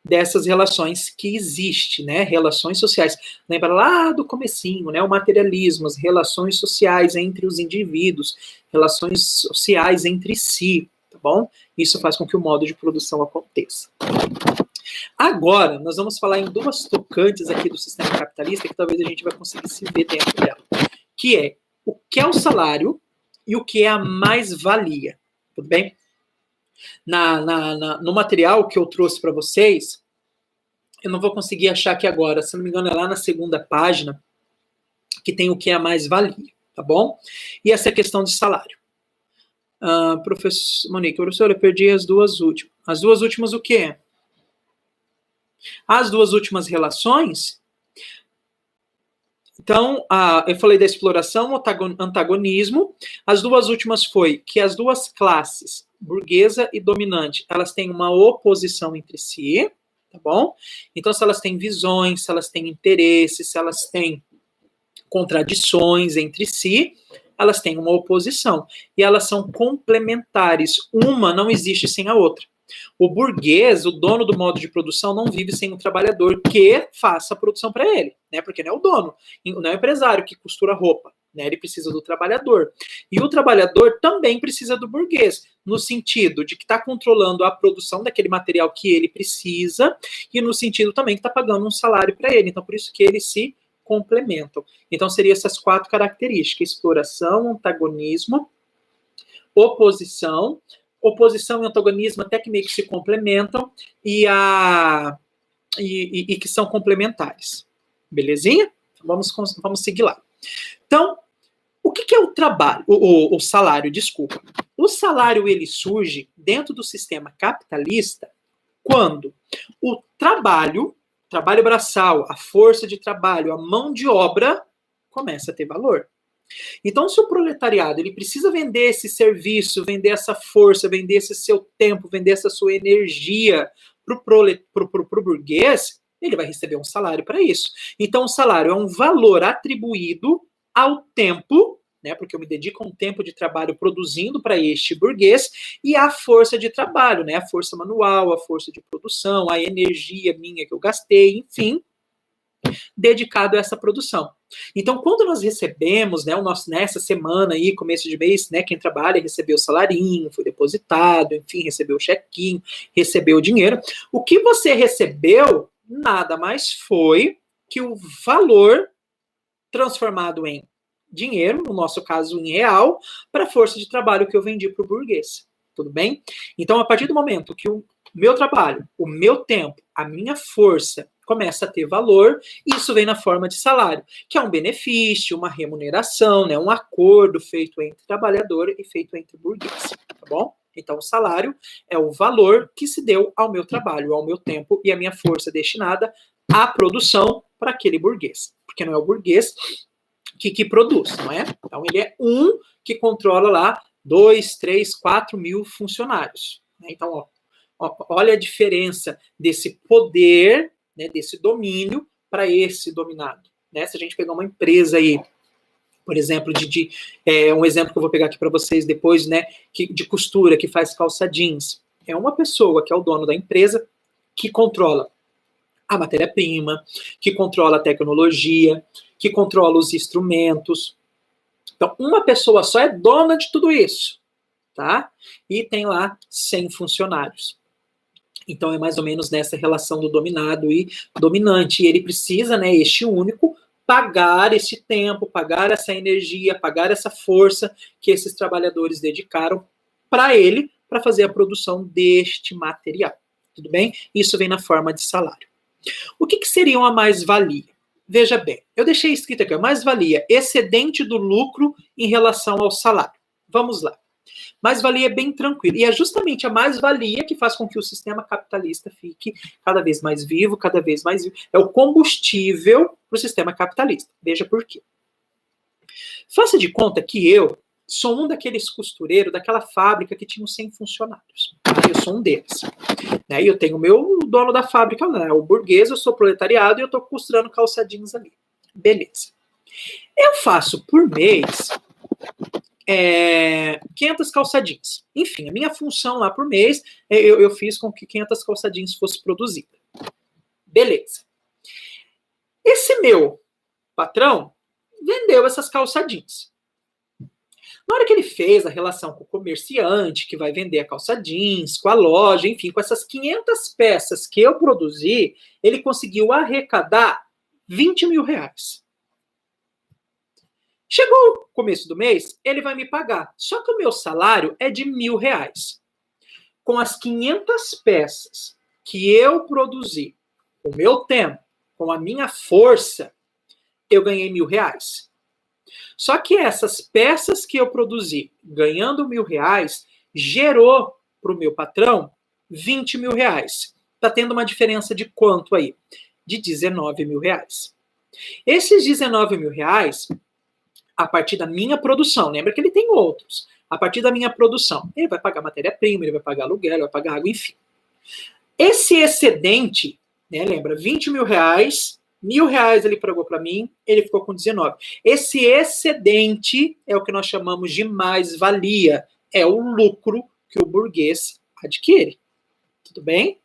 Speaker 1: dessas relações que existem, relações sociais. Lembra lá do comecinho, o materialismo, as relações sociais entre os indivíduos, relações sociais entre si, tá bom? Isso faz com que o modo de produção aconteça. Agora, nós vamos falar em 2 tocantes aqui do sistema capitalista que talvez a gente vai conseguir se ver dentro dela, que é o que é o salário e o que é a mais-valia. Tudo bem? No material que eu trouxe para vocês, eu não vou conseguir achar aqui agora, se não me engano é lá na 2ª página, que tem o que é a mais-valia, tá bom? E essa é a questão de salário. Professor Monique, professor, eu perdi as 2 últimas. As 2 últimas o quê? As 2 últimas relações Então, eu falei da exploração, antagonismo. As duas últimas foi que as duas classes, burguesa e dominante, elas têm uma oposição entre si, tá bom? Então, se elas têm visões, se elas têm interesses, se elas têm contradições entre si, elas têm uma oposição. E elas são complementares. Uma não existe sem a outra. O burguês, o dono do modo de produção, não vive sem um trabalhador que faça a produção para ele, né? Porque não é o dono, não é o empresário que costura roupa, né? Ele precisa do trabalhador. E o trabalhador também precisa do burguês, no sentido de que está controlando a produção daquele material que ele precisa, e no sentido também que está pagando um salário para ele. Então, por isso que eles se complementam. Então, seriam essas 4 características: exploração, antagonismo, oposição. Oposição e antagonismo até que meio que se complementam e que são complementares. Belezinha? Vamos seguir lá. Então, o que é o trabalho? O salário, desculpa. O salário, ele surge dentro do sistema capitalista quando o trabalho braçal, a força de trabalho, a mão de obra começa a ter valor. Então, se o proletariado ele precisa vender esse serviço, vender essa força, vender esse seu tempo, vender essa sua energia para o burguês, ele vai receber um salário para isso. Então, o salário é um valor atribuído ao tempo, né, porque eu me dedico a um tempo de trabalho produzindo para este burguês, e à força de trabalho, né, a força manual, a força de produção, a energia minha que eu gastei, enfim, dedicado a essa produção. Então, quando nós recebemos, né, nessa semana aí, começo de mês, né, quem trabalha recebeu o salarinho, foi depositado, enfim, recebeu o chequinho, recebeu o dinheiro. O que você recebeu nada mais foi que o valor transformado em dinheiro, no nosso caso em real, para a força de trabalho que eu vendi para o burguês. Tudo bem? Então, a partir do momento que o meu trabalho, o meu tempo, a minha força começa a ter valor, isso vem na forma de salário, que é um benefício, uma remuneração, né, um acordo feito entre trabalhador e feito entre burguês, tá bom? Então, o salário é o valor que se deu ao meu trabalho, ao meu tempo e à minha força destinada à produção para aquele burguês. Porque não é o burguês que produz, não é? Então, ele é um que controla lá 2, 3, 4 mil funcionários. Né? Então, olha a diferença desse poder, né, desse domínio para esse dominado. Né? Se a gente pegar uma empresa aí, por exemplo, um exemplo que eu vou pegar aqui para vocês depois, né, de costura, que faz calça jeans. É uma pessoa que é o dono da empresa que controla a matéria-prima, que controla a tecnologia, que controla os instrumentos. Então, uma pessoa só é dona de tudo isso, tá? E tem lá 100 funcionários. Então, é mais ou menos nessa relação do dominado e dominante. E ele precisa, né, este único, pagar esse tempo, pagar essa energia, pagar essa força que esses trabalhadores dedicaram para ele, para fazer a produção deste material. Tudo bem? Isso vem na forma de salário. O que seria uma mais-valia? Veja bem, eu deixei escrito aqui, mais-valia, excedente do lucro em relação ao salário. Vamos lá. Mais-valia é bem tranquilo. E é justamente a mais-valia que faz com que o sistema capitalista fique cada vez mais vivo, cada vez mais vivo. É o combustível para o sistema capitalista. Veja por quê. Faça de conta que eu sou um daqueles costureiros daquela fábrica que tinha 100 funcionários. Eu sou um deles. E eu tenho o meu dono da fábrica, né, o burguês, eu sou proletariado e eu estou costurando calçadinhos ali. Beleza. Eu faço por mês 500 calçadinhos. Enfim, a minha função lá por mês, eu fiz com que 500 calçadinhos fosse produzida. Beleza. Esse meu patrão vendeu essas calçadinhas. Na hora que ele fez a relação com o comerciante, que vai vender a calça jeans, com a loja, enfim, com essas 500 peças que eu produzi, ele conseguiu arrecadar 20 mil reais. Chegou o começo do mês, ele vai me pagar. Só que o meu salário é de 1.000 reais. Com as 500 peças que eu produzi, com o meu tempo, com a minha força, eu ganhei 1.000 reais. Só que essas peças que eu produzi, ganhando 1.000 reais, gerou para o meu patrão 20 mil reais. Está tendo uma diferença de quanto aí? De 19 mil reais. Esses 19 mil reais, a partir da minha produção, lembra que ele tem outros, a partir da minha produção, ele vai pagar matéria-prima, ele vai pagar aluguel, ele vai pagar água, enfim. Esse excedente, né, lembra, 20 mil reais, R$ 1.000 ele pagou para mim, ele ficou com 19. Esse excedente é o que nós chamamos de mais-valia, é o lucro que o burguês adquire. Tudo bem?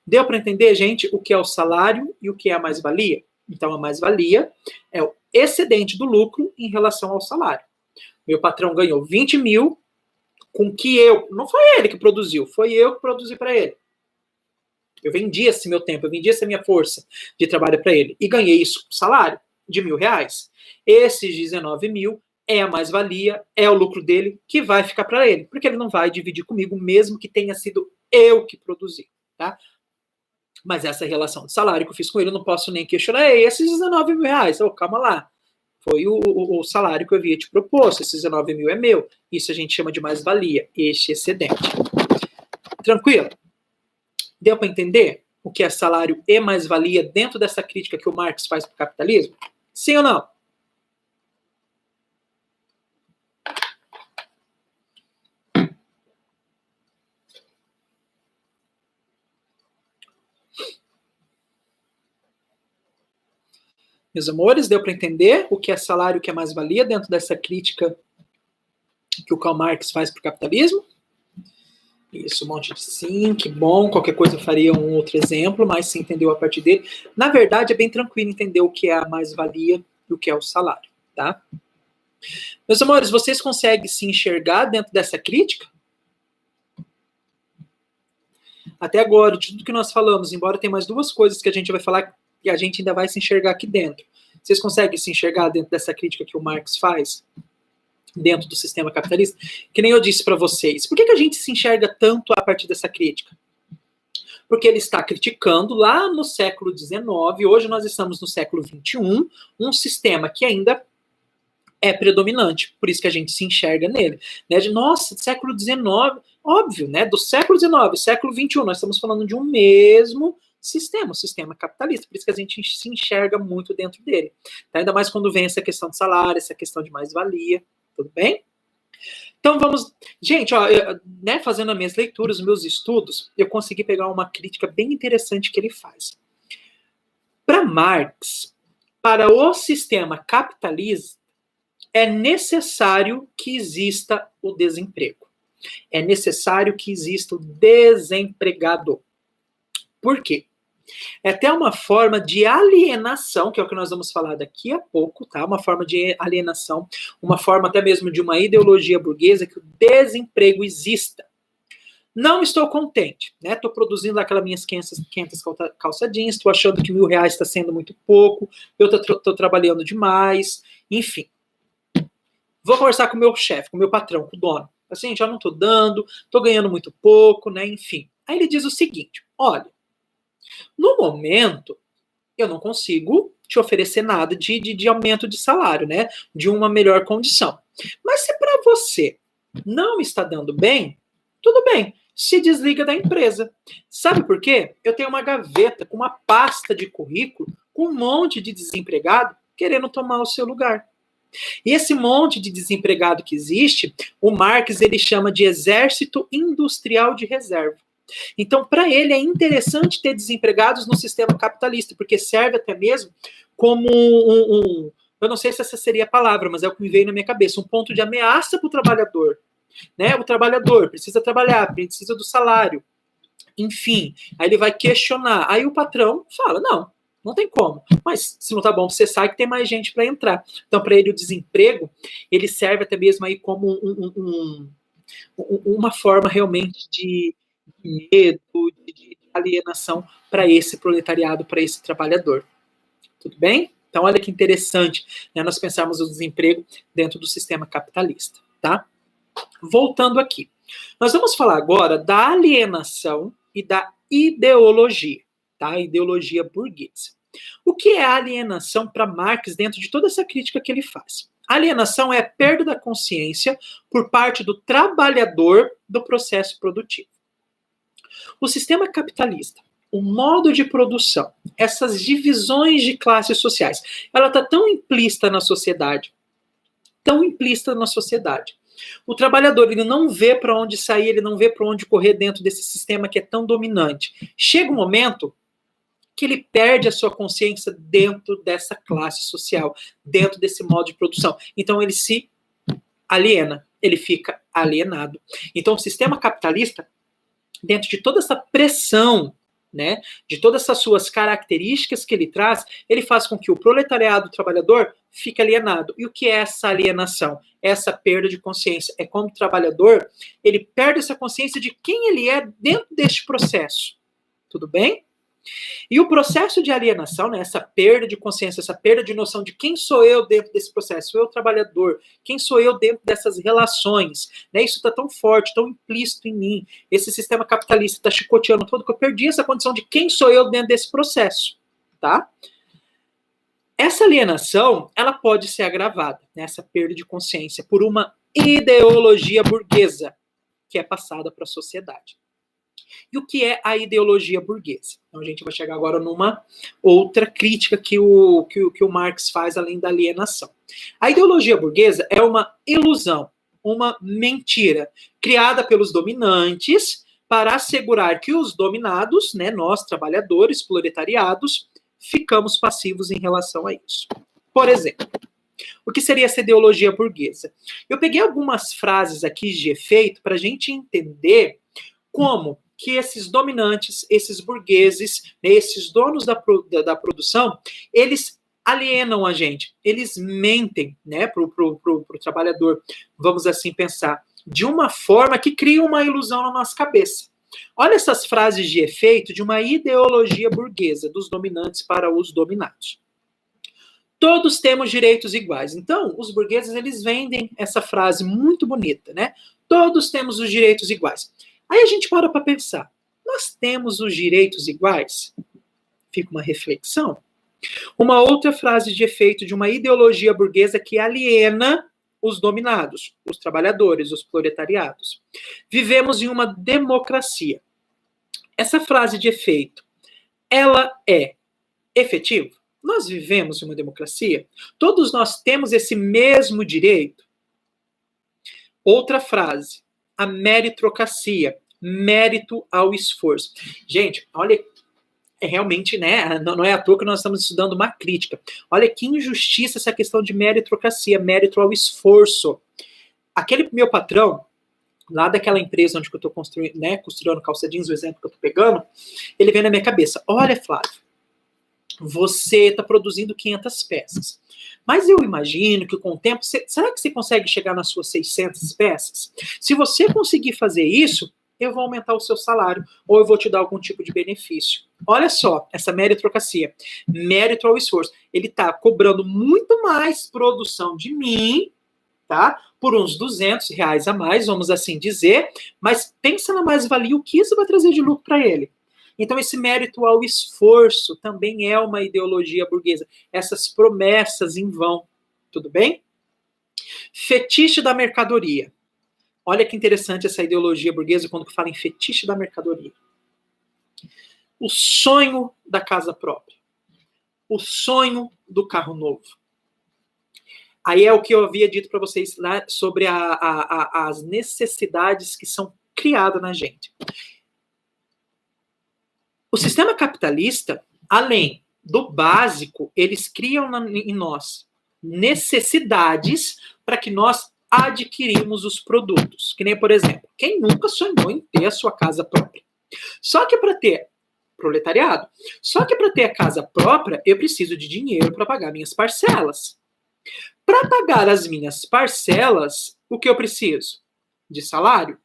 Speaker 1: Deu para entender, gente, o que é o salário e o que é a mais-valia? Então, a mais-valia é o excedente do lucro em relação ao salário. Meu patrão ganhou 20 mil, com que não foi ele que produziu, foi eu que produzi para ele. Eu vendi esse meu tempo, eu vendi essa minha força de trabalho para ele. E ganhei isso com salário de R$ 1.000. Esses 19 mil é a mais-valia, é o lucro dele que vai ficar para ele. Porque ele não vai dividir comigo, mesmo que tenha sido eu que produzi. Tá? Mas essa relação de salário que eu fiz com ele, eu não posso nem questionar. Esses 19 mil reais, calma lá. Foi o salário que eu havia te proposto. Esses 19 mil é meu. Isso a gente chama de mais-valia, este excedente. Tranquilo? Deu para entender o que é salário e mais-valia dentro dessa crítica que o Marx faz para o capitalismo? Sim ou não? Meus amores, deu para entender o que é salário e o que é mais-valia dentro dessa crítica que o Karl Marx faz para o capitalismo? Isso, um monte de sim, que bom. Qualquer coisa eu faria um outro exemplo, mas se entendeu a partir dele. Na verdade, é bem tranquilo entender o que é a mais-valia e o que é o salário, tá? Meus amores, vocês conseguem se enxergar dentro dessa crítica? Até agora, de tudo que nós falamos, embora tenha mais duas coisas que a gente vai falar e a gente ainda vai se enxergar aqui dentro. Vocês conseguem se enxergar dentro dessa crítica que o Marx faz? Dentro do sistema capitalista? Que nem eu disse para vocês. Por que a gente se enxerga tanto a partir dessa crítica? Porque ele está criticando lá no século XIX, hoje nós estamos no século XXI, um sistema que ainda é predominante, por isso que a gente se enxerga nele. Né? Nossa, século XIX, óbvio, né? Do século XIX, século XXI, nós estamos falando de um mesmo sistema, o sistema capitalista, por isso que a gente se enxerga muito dentro dele. Tá? Ainda mais quando vem essa questão de salário, essa questão de mais-valia, tudo bem? Então vamos... Gente, ó, né, fazendo as minhas leituras, os meus estudos, eu consegui pegar uma crítica bem interessante que ele faz. Para Marx, para o sistema capitalista, é necessário que exista o desemprego. É necessário que exista o desempregado. Por quê? É até uma forma de alienação, que é o que nós vamos falar daqui a pouco, tá? Uma forma de alienação, uma forma até mesmo de uma ideologia burguesa que o desemprego exista. Não estou contente, né? Estou produzindo aquelas minhas 500 calça jeans, estou achando que R$ 1.000 está sendo muito pouco, eu estou trabalhando demais, enfim. Vou conversar com o meu chefe, com o meu patrão, com o dono. Assim, já não estou dando, estou ganhando muito pouco, né? Enfim. Aí ele diz o seguinte: olha, no momento, eu não consigo te oferecer nada de aumento de salário, né? De uma melhor condição. Mas se para você não está dando bem, tudo bem, se desliga da empresa. Sabe por quê? Eu tenho uma gaveta com uma pasta de currículo com um monte de desempregado querendo tomar o seu lugar. E esse monte de desempregado que existe, o Marx ele chama de exército industrial de reserva. Então, para ele é interessante ter desempregados no sistema capitalista, porque serve até mesmo como eu não sei se essa seria a palavra, mas é o que me veio na minha cabeça, um ponto de ameaça para o trabalhador. Né? O trabalhador precisa trabalhar, precisa do salário. Enfim, aí ele vai questionar. Aí o patrão fala, não tem como. Mas se não tá bom, você sai que tem mais gente para entrar. Então, para ele, o desemprego, ele serve até mesmo aí como uma forma realmente de medo, de alienação para esse proletariado, para esse trabalhador. Tudo bem? Então, olha que interessante, né, nós pensarmos o desemprego dentro do sistema capitalista, tá? Voltando aqui. Nós vamos falar agora da alienação e da ideologia, tá? A ideologia burguesa. O que é alienação para Marx dentro de toda essa crítica que ele faz? Alienação é a perda da consciência por parte do trabalhador do processo produtivo. O sistema capitalista, o modo de produção, essas divisões de classes sociais, ela está tão implícita na sociedade, tão implícita na sociedade. O trabalhador, ele não vê para onde sair, ele não vê para onde correr dentro desse sistema que é tão dominante. Chega um momento que ele perde a sua consciência dentro dessa classe social, dentro desse modo de produção. Então ele se aliena, ele fica alienado. Então o sistema capitalista, dentro de toda essa pressão, né, de todas essas suas características que ele traz, ele faz com que o proletariado, o trabalhador, fique alienado. E o que é essa alienação? Essa perda de consciência. É como o trabalhador, ele perde essa consciência de quem ele é dentro deste processo. Tudo bem? E o processo de alienação, né, essa perda de consciência, essa perda de noção de quem sou eu dentro desse processo, sou eu trabalhador, quem sou eu dentro dessas relações, né, isso está tão forte, tão implícito em mim, esse sistema capitalista está chicoteando todo, que eu perdi essa condição de quem sou eu dentro desse processo, tá? Essa alienação, ela pode ser agravada, né, essa perda de consciência, por uma ideologia burguesa que é passada para a sociedade. E o que é a ideologia burguesa? Então a gente vai chegar agora numa outra crítica que o Marx faz além da alienação. A ideologia burguesa é uma ilusão, uma mentira, criada pelos dominantes para assegurar que os dominados, né, nós trabalhadores, proletariados, ficamos passivos em relação a isso. Por exemplo, o que seria essa ideologia burguesa? Eu peguei algumas frases aqui de efeito para a gente entender como que esses dominantes, esses burgueses, né, esses donos da produção, eles alienam a gente, eles mentem, né, pro trabalhador, vamos assim pensar, de uma forma que cria uma ilusão na nossa cabeça. Olha essas frases de efeito de uma ideologia burguesa, dos dominantes para os dominados. Todos temos direitos iguais. Então, os burgueses, eles vendem essa frase muito bonita, né? Todos temos os direitos iguais. Aí a gente para pensar, nós temos os direitos iguais? Fica uma reflexão. Uma outra frase de efeito de uma ideologia burguesa que aliena os dominados, os trabalhadores, os proletariados. Vivemos em uma democracia. Essa frase de efeito, ela é efetiva? Nós vivemos em uma democracia? Todos nós temos esse mesmo direito? Outra frase, a meritocracia, mérito ao esforço. Gente, olha, é realmente, né, não é à toa que nós estamos estudando uma crítica. Olha que injustiça essa questão de meritocracia, mérito ao esforço. Aquele meu patrão, lá daquela empresa onde eu estou construindo, né, costurando calça jeans, o exemplo que eu estou pegando, ele vem na minha cabeça, olha, Flávio, você está produzindo 500 peças. Mas eu imagino que com o tempo, será que você consegue chegar nas suas 600 peças? Se você conseguir fazer isso, eu vou aumentar o seu salário, ou eu vou te dar algum tipo de benefício. Olha só, essa meritocracia, mérito ao esforço. Ele está cobrando muito mais produção de mim, tá? Por uns R$200 a mais, vamos assim dizer, mas pensa na mais-valia, o que isso vai trazer de lucro para ele? Então, esse mérito ao esforço também é uma ideologia burguesa. Essas promessas em vão. Tudo bem? Fetiche da mercadoria. Olha que interessante essa ideologia burguesa quando fala em fetiche da mercadoria. O sonho da casa própria. O sonho do carro novo. Aí é o que eu havia dito para vocês lá sobre as necessidades que são criadas na gente. O sistema capitalista, além do básico, eles criam em nós necessidades para que nós adquirimos os produtos. Que nem, por exemplo, quem nunca sonhou em ter a sua casa própria? Só que para ter proletariado, só que para ter a casa própria, eu preciso de dinheiro para pagar minhas parcelas. Para pagar as minhas parcelas, o que eu preciso? De salário.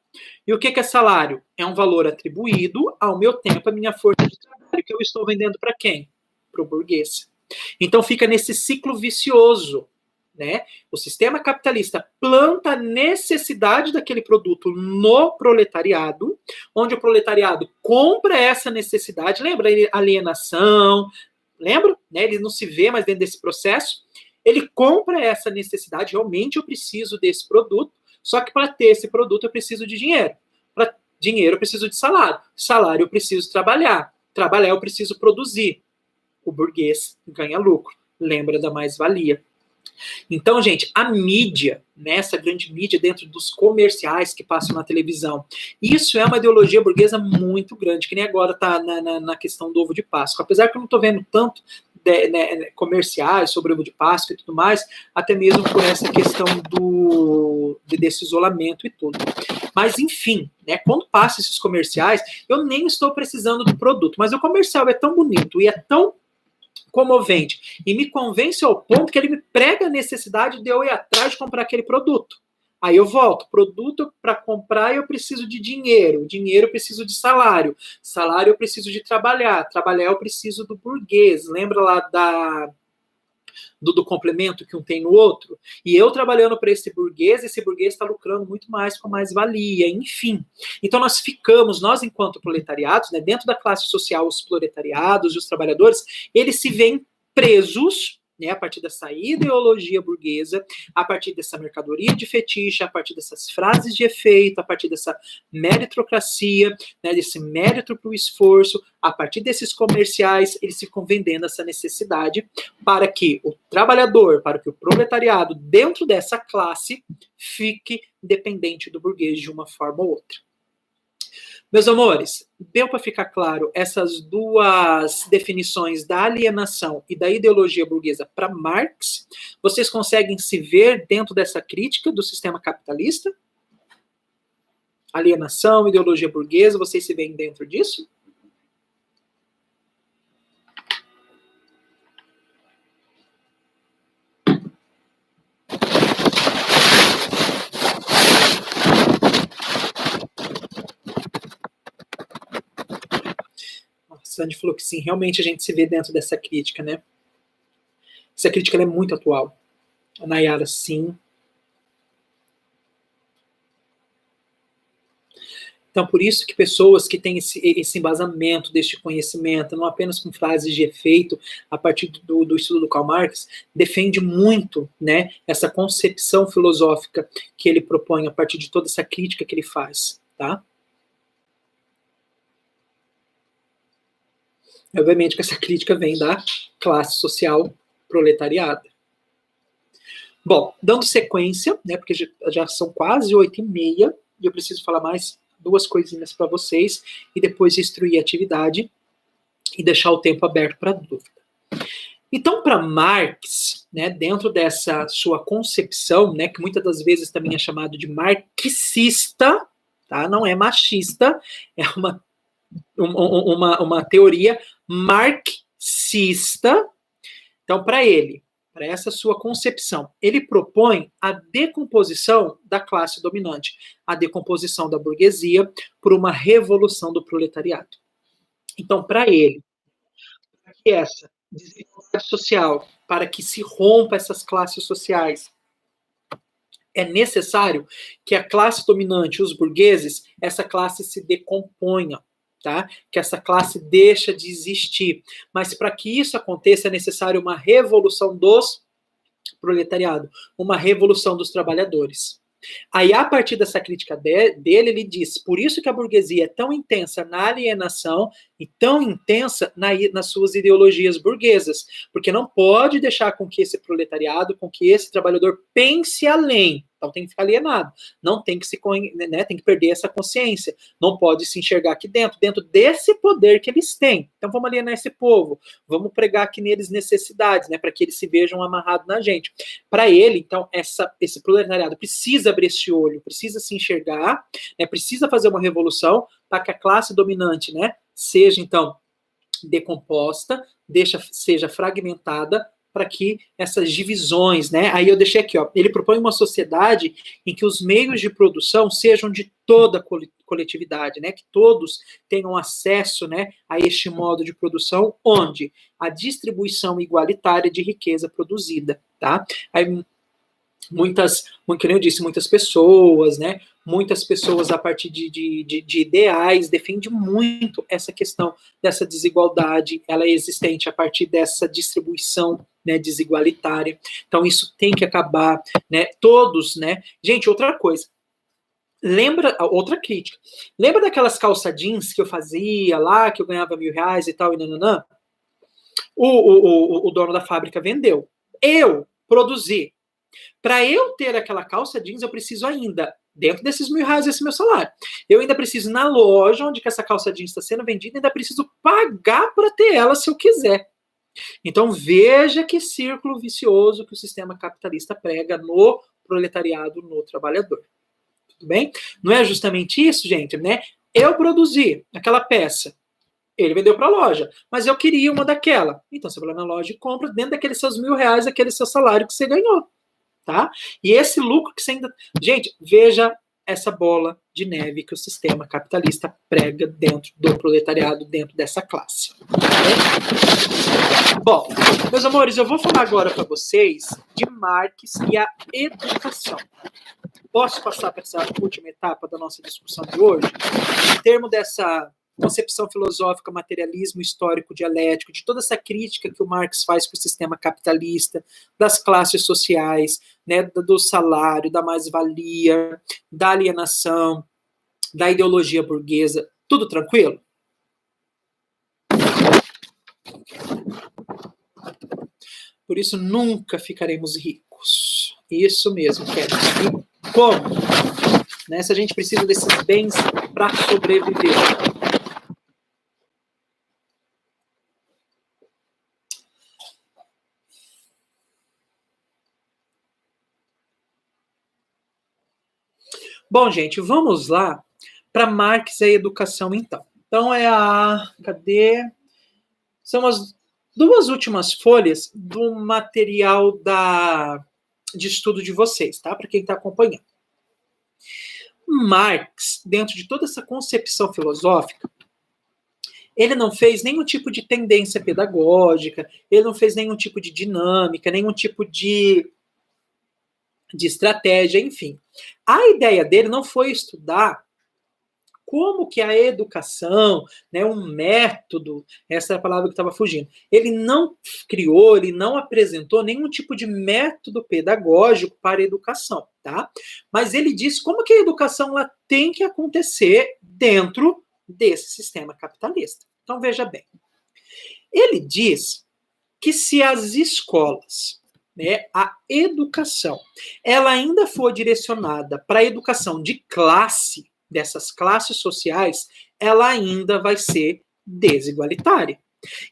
Speaker 1: E o que é salário? É um valor atribuído ao meu tempo, à minha força de trabalho, que eu estou vendendo para quem? Para o burguês. Então fica nesse ciclo vicioso, né? O sistema capitalista planta a necessidade daquele produto no proletariado, onde o proletariado compra essa necessidade, lembra a alienação, lembra? Né? Ele não se vê mais dentro desse processo, ele compra essa necessidade, realmente eu preciso desse produto, só que para ter esse produto eu preciso de dinheiro. Para dinheiro eu preciso de salário. Salário eu preciso trabalhar. trabalhar eu preciso produzir. O burguês ganha lucro. Lembra da mais-valia. Então, gente, a mídia, né, essa grande mídia dentro dos comerciais que passam na televisão, isso é uma ideologia burguesa muito grande, que nem agora está na questão do ovo de Páscoa. Apesar que eu não estou vendo tanto comerciais sobre ovo de Páscoa e tudo mais, até mesmo por essa questão desse isolamento e tudo. Mas, enfim, né, quando passa esses comerciais, eu nem estou precisando do produto, mas o comercial é tão bonito e é tão comovente e me convence ao ponto que ele me prega a necessidade de eu ir atrás de comprar aquele produto. Aí eu volto, produto para comprar eu preciso de dinheiro, dinheiro eu preciso de salário, salário eu preciso de trabalhar eu preciso do burguês. Lembra lá do complemento que um tem no outro? E eu trabalhando para esse burguês está lucrando muito mais com mais-valia, enfim. Então nós enquanto proletariados, né, dentro da classe social, os proletariados e os trabalhadores, eles se veem presos, né, a partir dessa ideologia burguesa, a partir dessa mercadoria de fetiche, a partir dessas frases de efeito, a partir dessa meritocracia, né, desse mérito para o esforço, a partir desses comerciais, eles ficam vendendo essa necessidade para que o trabalhador, para que o proletariado, dentro dessa classe, fique dependente do burguês de uma forma ou outra. Meus amores, deu para ficar claro essas duas definições da alienação e da ideologia burguesa para Marx? Vocês conseguem se ver dentro dessa crítica do sistema capitalista? Alienação, ideologia burguesa, vocês se veem dentro disso? Sandy falou que sim, realmente a gente se vê dentro dessa crítica, né? Essa crítica ela é muito atual. A Nayara, sim. Então, por isso que pessoas que têm esse embasamento deste conhecimento, não apenas com frases de efeito, a partir do estudo do Karl Marx, defende muito, né, essa concepção filosófica que ele propõe a partir de toda essa crítica que ele faz, tá? Obviamente que essa crítica vem da classe social proletariada. Bom, dando sequência, né, porque já são quase 8h30, e eu preciso falar mais 2 coisinhas para vocês, e depois instruir a atividade e deixar o tempo aberto para dúvida. Então, para Marx, né, dentro dessa sua concepção, né, que muitas das vezes também é chamado de marxista, tá? Não é machista, é uma teoria marxista. Então, para ele, para essa sua concepção, ele propõe a decomposição da classe dominante, a decomposição da burguesia por uma revolução do proletariado. Então, para ele, para que essa desigualdade social, para que se rompa essas classes sociais, é necessário que a classe dominante, os burgueses, essa classe se decomponha, tá? Que essa classe deixa de existir. Mas para que isso aconteça é necessário uma revolução dos proletariado, uma revolução dos trabalhadores. Aí, a partir dessa crítica dele, ele diz, por isso que a burguesia é tão intensa na alienação e tão intensa nas suas ideologias burguesas, porque não pode deixar com que esse proletariado, com que esse trabalhador pense além. Então tem que ficar alienado, não tem que né, tem que perder essa consciência, não pode se enxergar aqui dentro desse poder que eles têm. Então vamos alienar esse povo, vamos pregar aqui neles necessidades, né, para que eles se vejam amarrados na gente. Para ele, então, esse proletariado precisa abrir esse olho, precisa se enxergar, né, precisa fazer uma revolução para que a classe dominante, né, seja então decomposta, seja fragmentada, para que essas divisões, né? Aí eu deixei aqui, ó. Ele propõe uma sociedade em que os meios de produção sejam de toda a coletividade, né? Que todos tenham acesso, né, a este modo de produção, onde a distribuição igualitária de riqueza produzida, tá? Aí como eu disse, muitas pessoas, né? Muitas pessoas, a partir de ideais, defendem muito essa questão dessa desigualdade, ela é existente a partir dessa distribuição, né, desigualitária. Então, isso tem que acabar, né? Todos, né? Gente, outra coisa. Lembra, outra crítica, lembra daquelas calça jeans que eu fazia lá, que eu ganhava R$ 1.000 e tal, e nananã? O dono da fábrica vendeu. Eu produzi. Para eu ter aquela calça jeans, eu preciso ainda, dentro desses R$ 1.000, esse meu salário, eu ainda preciso ir na loja onde que essa calça jeans está sendo vendida, ainda preciso pagar para ter ela se eu quiser. Então veja que círculo vicioso que o sistema capitalista prega no proletariado, no trabalhador. Tudo bem? Não é justamente isso, gente, né? Eu produzi aquela peça, ele vendeu para a loja, mas eu queria uma daquela. Então você vai lá na loja e compra dentro daqueles seus R$ 1.000, aquele seu salário que você ganhou, tá? E esse lucro que você ainda... Gente, veja essa bola de neve que o sistema capitalista prega dentro do proletariado, dentro dessa classe. Bom, meus amores, eu vou falar agora para vocês de Marx e a educação. Posso passar para essa última etapa da nossa discussão de hoje? Em termos dessa concepção filosófica, materialismo histórico, dialético, de toda essa crítica que o Marx faz para o sistema capitalista, das classes sociais, né, do salário, da mais-valia, da alienação, da ideologia burguesa, tudo tranquilo? Por isso nunca ficaremos ricos. Isso mesmo, quero. E como? Né, se a gente precisa desses bens para sobreviver. Bom, gente, vamos lá para Marx e a educação, então. Então é a... Cadê? São as duas últimas folhas do material de estudo de vocês, tá? Para quem está acompanhando. Marx, dentro de toda essa concepção filosófica, ele não fez nenhum tipo de tendência pedagógica, ele não fez nenhum tipo de dinâmica, nenhum tipo de estratégia, enfim. A ideia dele não foi estudar como que a educação, né, um método, essa é a palavra que estava fugindo, ele não criou, ele não apresentou nenhum tipo de método pedagógico para a educação, tá? Mas ele diz como que a educação ela tem que acontecer dentro desse sistema capitalista. Então, veja bem. Ele diz que se as escolas, né, a educação, ela ainda for direcionada para a educação de classe, dessas classes sociais, ela ainda vai ser desigualitária.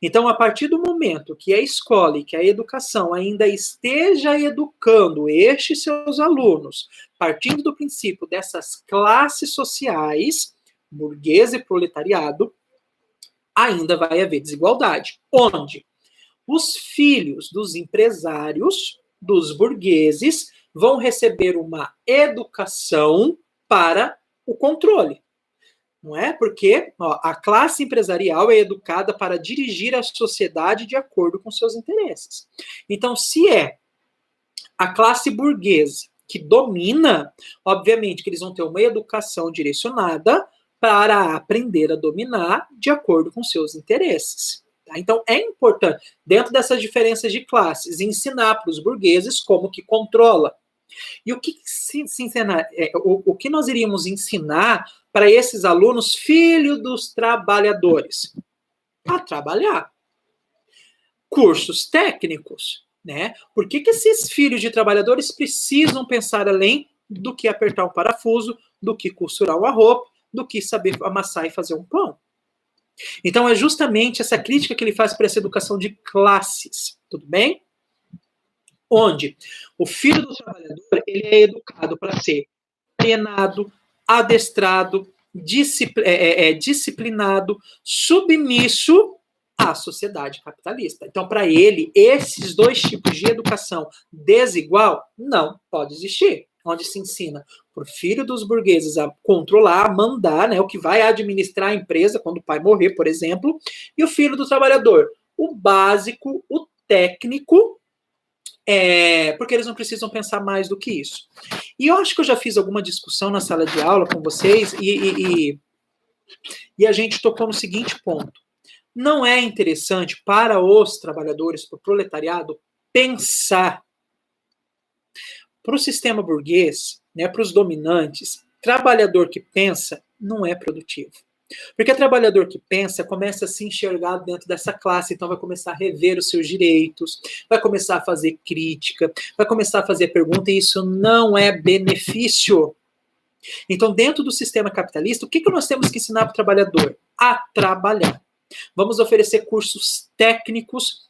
Speaker 1: Então, a partir do momento que a escola e que a educação ainda esteja educando estes seus alunos, partindo do princípio dessas classes sociais, burguês e proletariado, ainda vai haver desigualdade. Onde? Os filhos dos empresários, dos burgueses, vão receber uma educação para o controle. Não é? Porque a classe empresarial é educada para dirigir a sociedade de acordo com seus interesses. Então, se é a classe burguesa que domina, obviamente que eles vão ter uma educação direcionada para aprender a dominar de acordo com seus interesses. Tá? Então, é importante, dentro dessas diferenças de classes, ensinar para os burgueses como que controla. E o que se ensinar, o que nós iríamos ensinar para esses alunos, filhos dos trabalhadores? A trabalhar. Cursos técnicos, né? Por que esses filhos de trabalhadores precisam pensar além do que apertar um parafuso, do que costurar uma roupa, do que saber amassar e fazer um pão? Então, é justamente essa crítica que ele faz para essa educação de classes, tudo bem? Onde o filho do trabalhador ele é educado para ser treinado, adestrado, disciplinado, submisso à sociedade capitalista. Então, para ele, esses dois tipos de educação desigual não pode existir. Onde se ensina para o filho dos burgueses a controlar, a mandar, né, o que vai administrar a empresa quando o pai morrer, por exemplo, e o filho do trabalhador, o básico, o técnico, porque eles não precisam pensar mais do que isso. E eu acho que eu já fiz alguma discussão na sala de aula com vocês e a gente tocou no seguinte ponto. Não é interessante para os trabalhadores, para o proletariado, pensar para o sistema burguês, né, para os dominantes, Trabalhador que pensa não é produtivo. Porque trabalhador que pensa começa a se enxergar dentro dessa classe, então vai começar a rever os seus direitos, vai começar a fazer crítica, vai começar a fazer pergunta, e isso não é benefício. Então, dentro do sistema capitalista, o que nós temos que ensinar para o trabalhador? A trabalhar. Vamos oferecer cursos técnicos,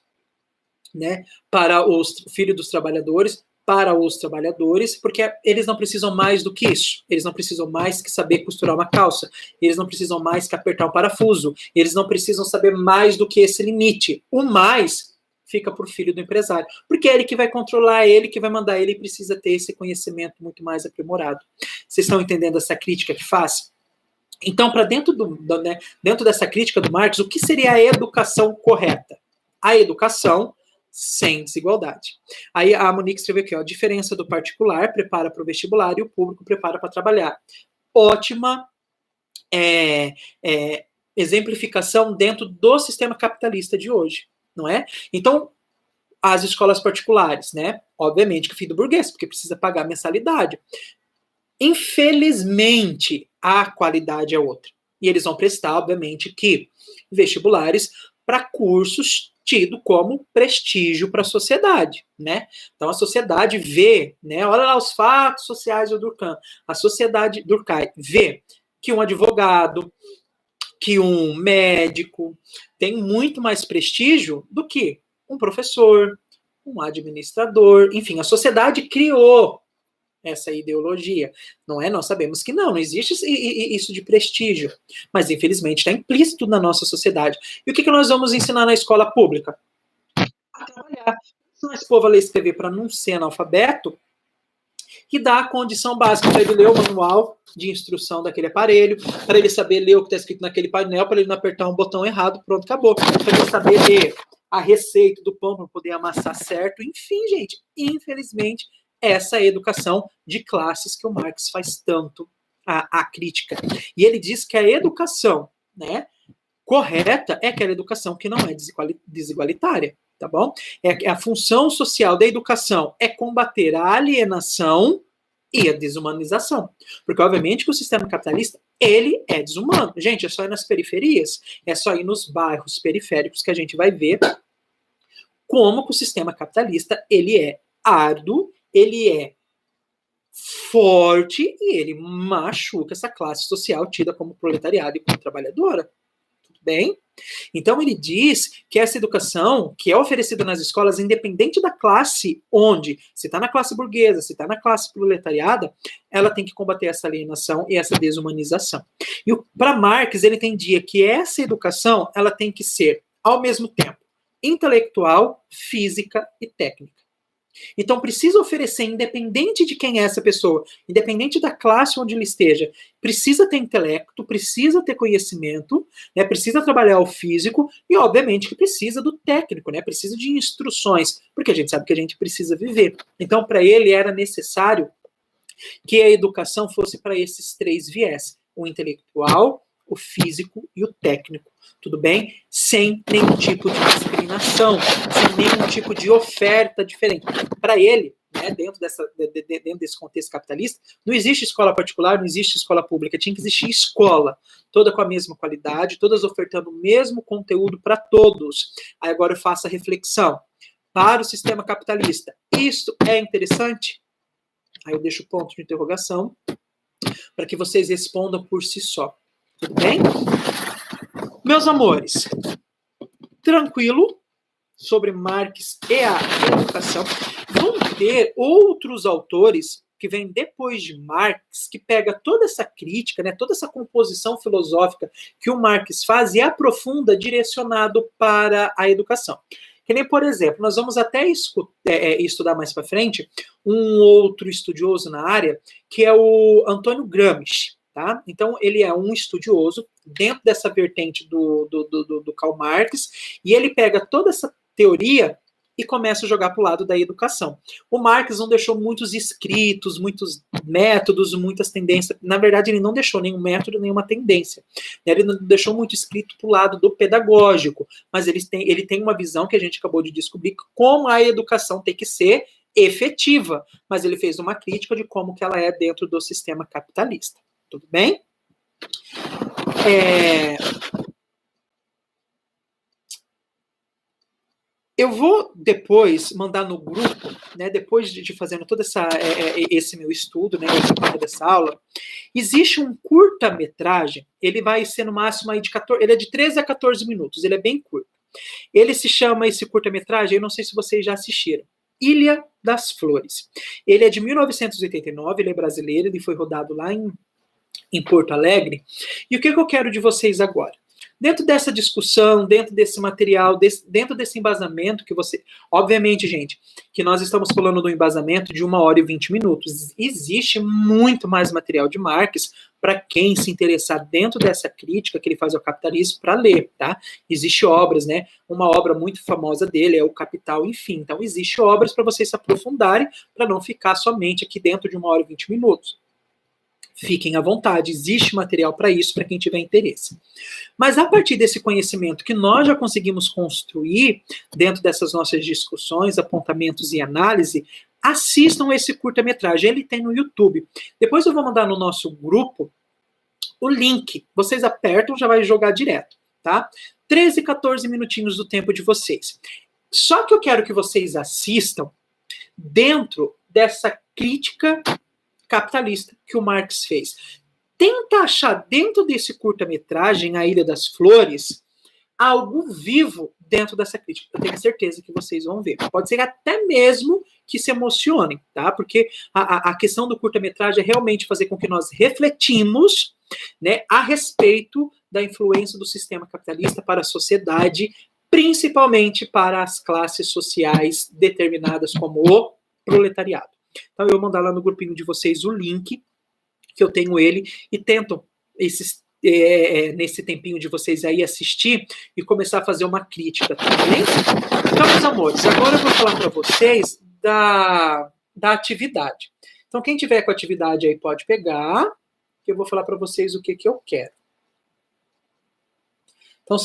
Speaker 1: né, para os filhos dos trabalhadores, para os trabalhadores, porque eles não precisam mais do que isso. Eles não precisam mais que saber costurar uma calça. Eles não precisam mais que apertar um parafuso. Eles não precisam saber mais do que esse limite. O mais fica para o filho do empresário, porque é ele que vai controlar, ele que vai mandar, ele precisa ter esse conhecimento muito mais aprimorado. Vocês estão entendendo essa crítica que faz? Então, para dentro dessa crítica do Marx, o que seria a educação correta? A educação sem desigualdade. Aí a Monique escreveu aqui, ó, a diferença do particular prepara para o vestibular e o público prepara para trabalhar. Ótima exemplificação dentro do sistema capitalista de hoje, não é? Então, as escolas particulares, né? Obviamente que filho do burguês, porque precisa pagar mensalidade. Infelizmente, a qualidade é outra. E eles vão prestar, obviamente, que vestibulares para cursos tido como prestígio para a sociedade, né? Então a sociedade vê, né? Olha lá os fatos sociais do Durkheim. A sociedade Durkheim vê que um advogado, que um médico tem muito mais prestígio do que um professor, um administrador, enfim, a sociedade criou essa ideologia, não é? Nós sabemos que não existe isso de prestígio, mas infelizmente está implícito na nossa sociedade. E o que nós vamos ensinar na escola pública? A trabalhar. Ensinar esse povo a ler e escrever para não ser analfabeto e dar a condição básica para ele ler o manual de instrução daquele aparelho, para ele saber ler o que está escrito naquele painel, para ele não apertar um botão errado, pronto, acabou. Para ele saber ler a receita do pão para poder amassar certo. Enfim, gente, infelizmente, essa é a educação de classes que o Marx faz tanto a crítica. E ele diz que a educação, né, correta é aquela educação que não é desigualitária, tá bom? A função social da educação é combater a alienação e a desumanização. Porque, obviamente, que o sistema capitalista, ele é desumano. Gente, é só ir nas periferias, é só ir nos bairros periféricos que a gente vai ver como que o sistema capitalista, ele é árduo, ele é forte e ele machuca essa classe social tida como proletariado e como trabalhadora. Tudo bem? Então ele diz que essa educação que é oferecida nas escolas, independente da classe onde, se está na classe burguesa, se está na classe proletariada, ela tem que combater essa alienação e essa desumanização. E para Marx, ele entendia que essa educação, ela tem que ser, ao mesmo tempo, intelectual, física e técnica. Então, precisa oferecer, independente de quem é essa pessoa, independente da classe onde ele esteja, precisa ter intelecto, precisa ter conhecimento, né, precisa trabalhar o físico e, obviamente, que precisa do técnico, né, precisa de instruções, porque a gente sabe que a gente precisa viver. Então, para ele, era necessário que a educação fosse para esses três viés, o intelectual, o físico e o técnico. Tudo bem? Sem nenhum tipo de discriminação, sem nenhum tipo de oferta diferente. Para ele, né, dentro desse contexto capitalista, não existe escola particular, não existe escola pública, tinha que existir escola, toda com a mesma qualidade, todas ofertando o mesmo conteúdo para todos. Aí agora eu faço a reflexão. Para o sistema capitalista, isso é interessante? Aí eu deixo o ponto de interrogação para que vocês respondam por si só. Tudo bem? Meus amores, tranquilo sobre Marx e a educação. Vão ter outros autores que vêm depois de Marx, que pega toda essa crítica, né, toda essa composição filosófica que o Marx faz e aprofunda direcionado para a educação. Que nem, por exemplo, nós vamos até estudar mais para frente um outro estudioso na área, que é o Antônio Gramsci. Tá? Então, ele é um estudioso dentro dessa vertente do Karl Marx, e ele pega toda essa teoria e começa a jogar para o lado da educação. O Marx não deixou muitos escritos, muitos métodos, muitas tendências. Na verdade, ele não deixou nenhum método, nenhuma tendência. Ele não deixou muito escrito para o lado do pedagógico, mas ele tem uma visão que a gente acabou de descobrir como a educação tem que ser efetiva, mas ele fez uma crítica de como que ela é dentro do sistema capitalista. Tudo bem? Eu vou depois mandar no grupo, né, depois de fazendo todo esse meu estudo, né, dessa aula, existe um curta-metragem, ele vai ser no máximo aí de 14, ele é de 13 a 14 minutos, ele é bem curto. Ele se chama, esse curta-metragem, eu não sei se vocês já assistiram, Ilha das Flores. Ele é de 1989, ele é brasileiro, ele foi rodado lá em Porto Alegre. E o que eu quero de vocês agora? Dentro dessa discussão, dentro desse material, dentro desse embasamento que você... Obviamente, gente, que nós estamos falando do embasamento de 1h20. Existe muito mais material de Marx para quem se interessar dentro dessa crítica que ele faz ao capitalismo para ler, tá? Existem obras, né? Uma obra muito famosa dele é O Capital, enfim. Então, existem obras para vocês se aprofundarem, para não ficar somente aqui dentro de 1h20. Fiquem à vontade, existe material para isso, para quem tiver interesse. Mas a partir desse conhecimento que nós já conseguimos construir dentro dessas nossas discussões, apontamentos e análise, assistam esse curta-metragem, ele tem no YouTube. Depois eu vou mandar no nosso grupo o link, vocês apertam, já vai jogar direto, tá? 13, 14 minutinhos do tempo de vocês. Só que eu quero que vocês assistam dentro dessa crítica capitalista que o Marx fez. Tenta achar dentro desse curta-metragem, A Ilha das Flores, algo vivo dentro dessa crítica. Eu tenho certeza que vocês vão ver. Pode ser até mesmo que se emocionem, tá? Porque a questão do curta-metragem é realmente fazer com que nós refletimos, né, a respeito da influência do sistema capitalista para a sociedade, principalmente para as classes sociais determinadas como o proletariado. Então eu vou mandar lá no grupinho de vocês o link, que eu tenho ele, e tentam nesse tempinho de vocês aí assistir e começar a fazer uma crítica, tá bem? Então, meus amores, agora eu vou falar para vocês da atividade. Então, quem tiver com a atividade aí pode pegar, que eu vou falar para vocês o que eu quero. Então,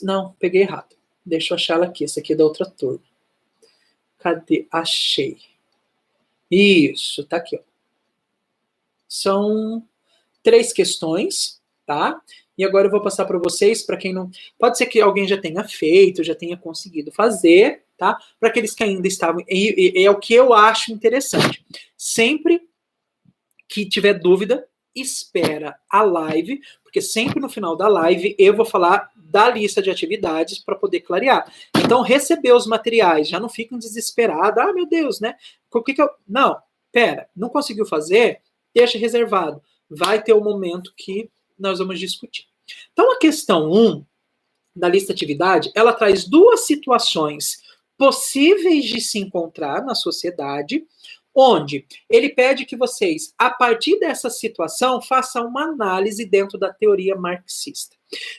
Speaker 1: não, peguei errado. Deixa eu achar ela aqui, essa aqui é da outra turma. Cadê? Achei. Isso, tá aqui, ó. São 3 questões, tá? E agora eu vou passar para vocês, para quem não... Pode ser que alguém já tenha feito, já tenha conseguido fazer, tá? Para aqueles que ainda estavam... É o que eu acho interessante. Sempre que tiver dúvida, espera a live, porque sempre no final da live eu vou falar da lista de atividades para poder clarear. Então, receber os materiais, já não fiquem desesperados. Ah, meu Deus, né? O que eu... Não, pera, não conseguiu fazer? Deixa reservado. Vai ter um momento que nós vamos discutir. Então, a questão 1 da lista de atividade, ela traz 2 situações possíveis de se encontrar na sociedade, onde ele pede que vocês, a partir dessa situação, façam uma análise dentro da teoria marxista.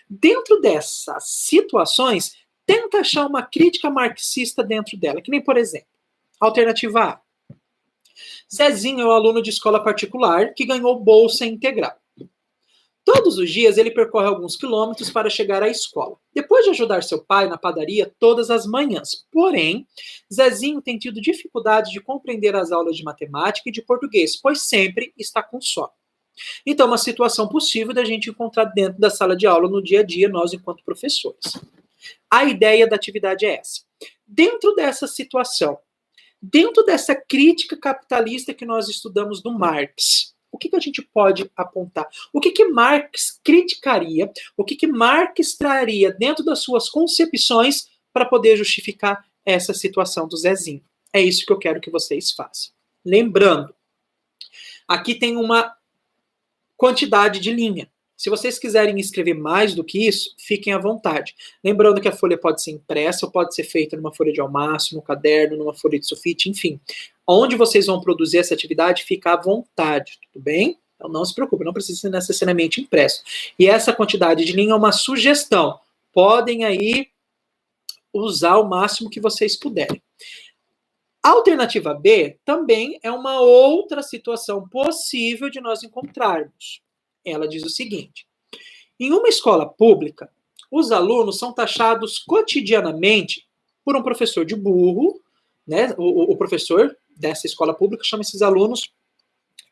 Speaker 1: Dentro dessas situações, tenta achar uma crítica marxista dentro dela, que nem, por exemplo, alternativa A. Zezinho é um aluno de escola particular que ganhou bolsa integral. Todos os dias ele percorre alguns quilômetros para chegar à escola, depois de ajudar seu pai na padaria todas as manhãs. Porém, Zezinho tem tido dificuldade de compreender as aulas de matemática e de português, pois sempre está com sono. Então, uma situação possível da gente encontrar dentro da sala de aula no dia a dia, nós enquanto professores. A ideia da atividade é essa. Dentro dessa situação, dentro dessa crítica capitalista que nós estudamos do Marx, o que a gente pode apontar? O que Marx criticaria? O que Marx traria dentro das suas concepções para poder justificar essa situação do Zezinho? É isso que eu quero que vocês façam. Lembrando, aqui tem uma quantidade de linha. Se vocês quiserem escrever mais do que isso, fiquem à vontade. Lembrando que a folha pode ser impressa ou pode ser feita numa folha de almaço, no caderno, numa folha de sulfite, enfim. Onde vocês vão produzir essa atividade, fica à vontade, tudo bem? Então não se preocupe, não precisa ser necessariamente impresso. E essa quantidade de linha é uma sugestão. Podem aí usar o máximo que vocês puderem. A alternativa B também é uma outra situação possível de nós encontrarmos. Ela diz o seguinte: em uma escola pública, os alunos são taxados cotidianamente por um professor de burro, né? O professor dessa escola pública chama esses alunos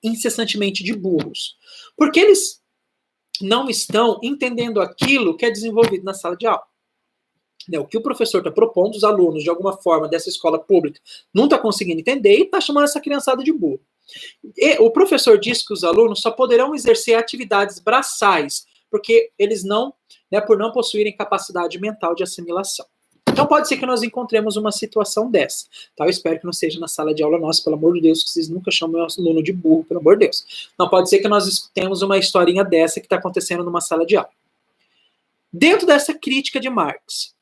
Speaker 1: incessantemente de burros. Porque eles não estão entendendo aquilo que é desenvolvido na sala de aula. O que o professor está propondo, os alunos, de alguma forma, dessa escola pública, não está conseguindo entender e está chamando essa criançada de burro. E o professor diz que os alunos só poderão exercer atividades braçais, porque eles não, por não possuírem capacidade mental de assimilação. Então pode ser que nós encontremos uma situação dessa. Tá? Eu espero que não seja na sala de aula nossa, pelo amor de Deus, que vocês nunca chamem o aluno de burro, pelo amor de Deus. Não pode ser que nós escutemos uma historinha dessa que está acontecendo numa sala de aula. Dentro dessa crítica de Marx,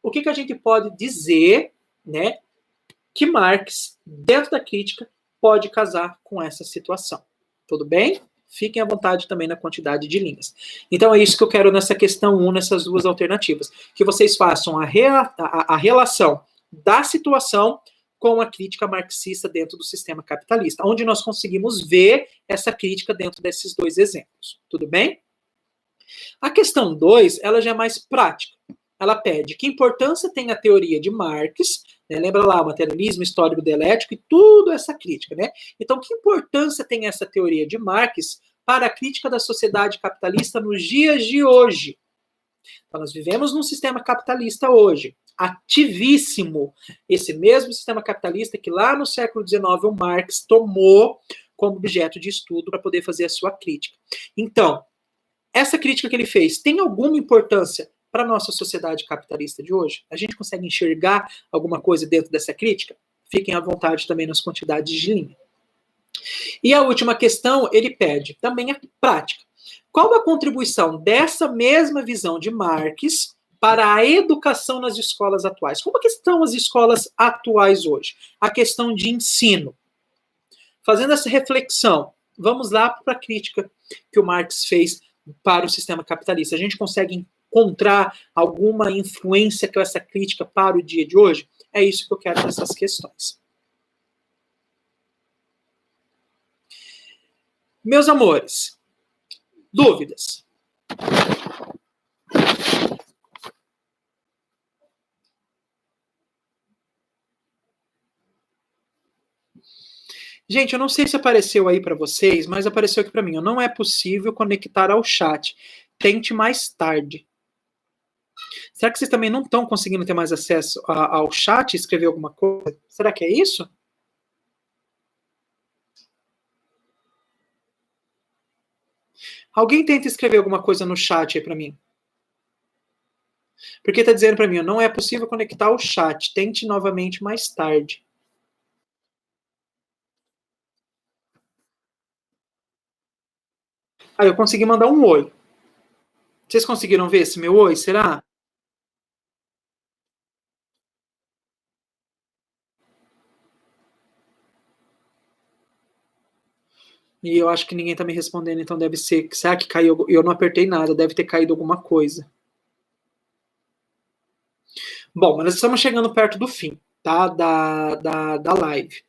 Speaker 1: o que a gente pode dizer, que Marx, dentro da crítica, pode casar com essa situação? Tudo bem? Fiquem à vontade também na quantidade de linhas. Então é isso que eu quero nessa questão 1, nessas duas alternativas. Que vocês façam a relação da situação com a crítica marxista dentro do sistema capitalista, onde nós conseguimos ver essa crítica dentro desses dois exemplos. Tudo bem? A questão 2, ela já é mais prática. Ela pede que importância tem a teoria de Marx, lembra lá, o materialismo histórico dialético e tudo essa crítica, Então, que importância tem essa teoria de Marx para a crítica da sociedade capitalista nos dias de hoje? Então, nós vivemos num sistema capitalista hoje, ativíssimo, esse mesmo sistema capitalista que lá no século XIX o Marx tomou como objeto de estudo para poder fazer a sua crítica. Então, essa crítica que ele fez tem alguma importância para a nossa sociedade capitalista de hoje? A gente consegue enxergar alguma coisa dentro dessa crítica? Fiquem à vontade também nas quantidades de linha. E a última questão, ele pede também a prática. Qual a contribuição dessa mesma visão de Marx para a educação nas escolas atuais? Como que estão as escolas atuais hoje? A questão de ensino. Fazendo essa reflexão, vamos lá para a crítica que o Marx fez para o sistema capitalista. A gente consegue encontrar alguma influência com essa crítica para o dia de hoje? É isso que eu quero nessas questões. Meus amores, dúvidas? Gente, eu não sei se apareceu aí para vocês, mas apareceu aqui para mim. Não é possível conectar ao chat. Tente mais tarde. Será que vocês também não estão conseguindo ter mais acesso ao chat e escrever alguma coisa? Será que é isso? Alguém tenta escrever alguma coisa no chat aí para mim. Porque está dizendo para mim, não é possível conectar ao chat. Tente novamente mais tarde. Eu consegui mandar um oi. Vocês conseguiram ver esse meu oi, será? E eu acho que ninguém está me respondendo, então deve ser. Será que caiu? Eu não apertei nada, deve ter caído alguma coisa. Bom, mas nós estamos chegando perto do fim, tá? Da live.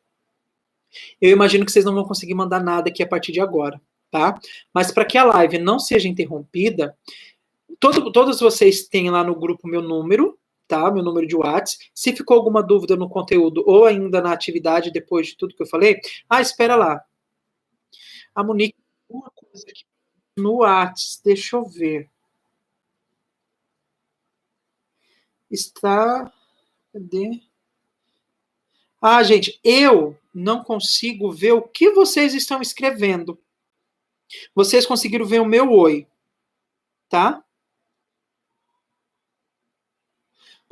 Speaker 1: Eu imagino que vocês não vão conseguir mandar nada aqui a partir de agora, tá? Mas para que a live não seja interrompida, todos vocês têm lá no grupo meu número, tá? Meu número de WhatsApp. Se ficou alguma dúvida no conteúdo ou ainda na atividade depois de tudo que eu falei, espera lá. A Monique, uma coisa aqui no WhatsApp, deixa eu ver. Está. Cadê? Gente, eu não consigo ver o que vocês estão escrevendo. Vocês conseguiram ver o meu oi, tá?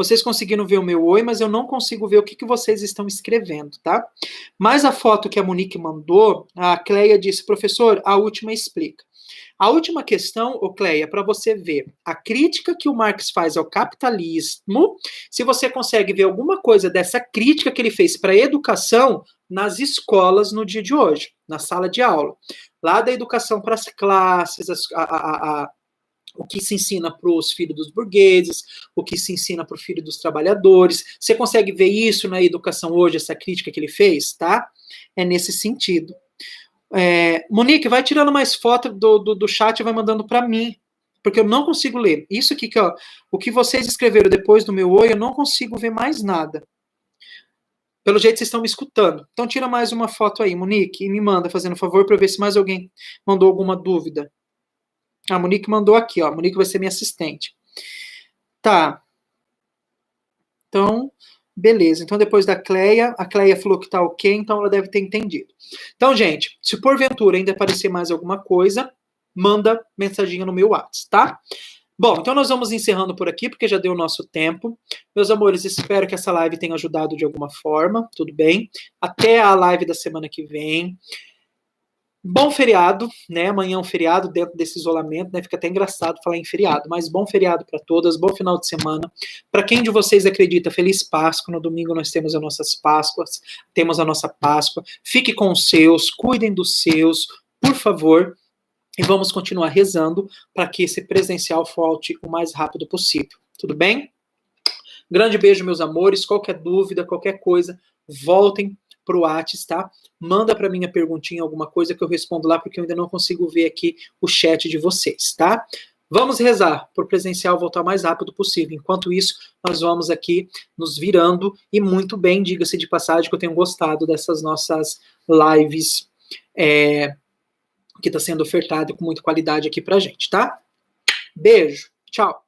Speaker 1: Vocês conseguiram ver o meu oi, mas eu não consigo ver o que vocês estão escrevendo, tá? Mas a foto que a Monique mandou, a Cleia disse, professor, a última explica. A última questão, Cleia, para você ver a crítica que o Marx faz ao capitalismo, se você consegue ver alguma coisa dessa crítica que ele fez para a educação nas escolas no dia de hoje, na sala de aula. Lá da educação para as classes, o que se ensina para os filhos dos burgueses, o que se ensina para o filho dos trabalhadores. Você consegue ver isso na educação hoje, essa crítica que ele fez, tá? É nesse sentido. Monique, vai tirando mais foto do chat e vai mandando para mim, porque eu não consigo ler. Isso aqui, o que vocês escreveram depois do meu oi, eu não consigo ver mais nada. Pelo jeito, vocês estão me escutando. Então, tira mais uma foto aí, Monique, e me manda, fazendo favor, para eu ver se mais alguém mandou alguma dúvida. A Monique mandou aqui, ó. A Monique vai ser minha assistente. Tá. Então, beleza. Então, depois da Cleia, a Cleia falou que tá ok, então ela deve ter entendido. Então, gente, se porventura ainda aparecer mais alguma coisa, manda mensaginha no meu WhatsApp, tá? Bom, então nós vamos encerrando por aqui, porque já deu o nosso tempo. Meus amores, espero que essa live tenha ajudado de alguma forma, tudo bem? Até a live da semana que vem. Bom feriado, né? Amanhã é um feriado dentro desse isolamento, né? Fica até engraçado falar em feriado, mas bom feriado para todas, bom final de semana. Para quem de vocês acredita, feliz Páscoa. No domingo nós temos as nossas Páscoas, temos a nossa Páscoa. Fique com os seus, cuidem dos seus, por favor. E vamos continuar rezando para que esse presencial volte o mais rápido possível. Tudo bem? Grande beijo, meus amores. Qualquer dúvida, qualquer coisa, voltem para o WhatsApp, tá? Manda para mim a perguntinha, alguma coisa que eu respondo lá, porque eu ainda não consigo ver aqui o chat de vocês, tá? Vamos rezar para o presencial voltar o mais rápido possível. Enquanto isso, nós vamos aqui nos virando e muito bem, diga-se de passagem, que eu tenho gostado dessas nossas lives que está sendo ofertado com muita qualidade aqui pra gente, tá? Beijo, tchau.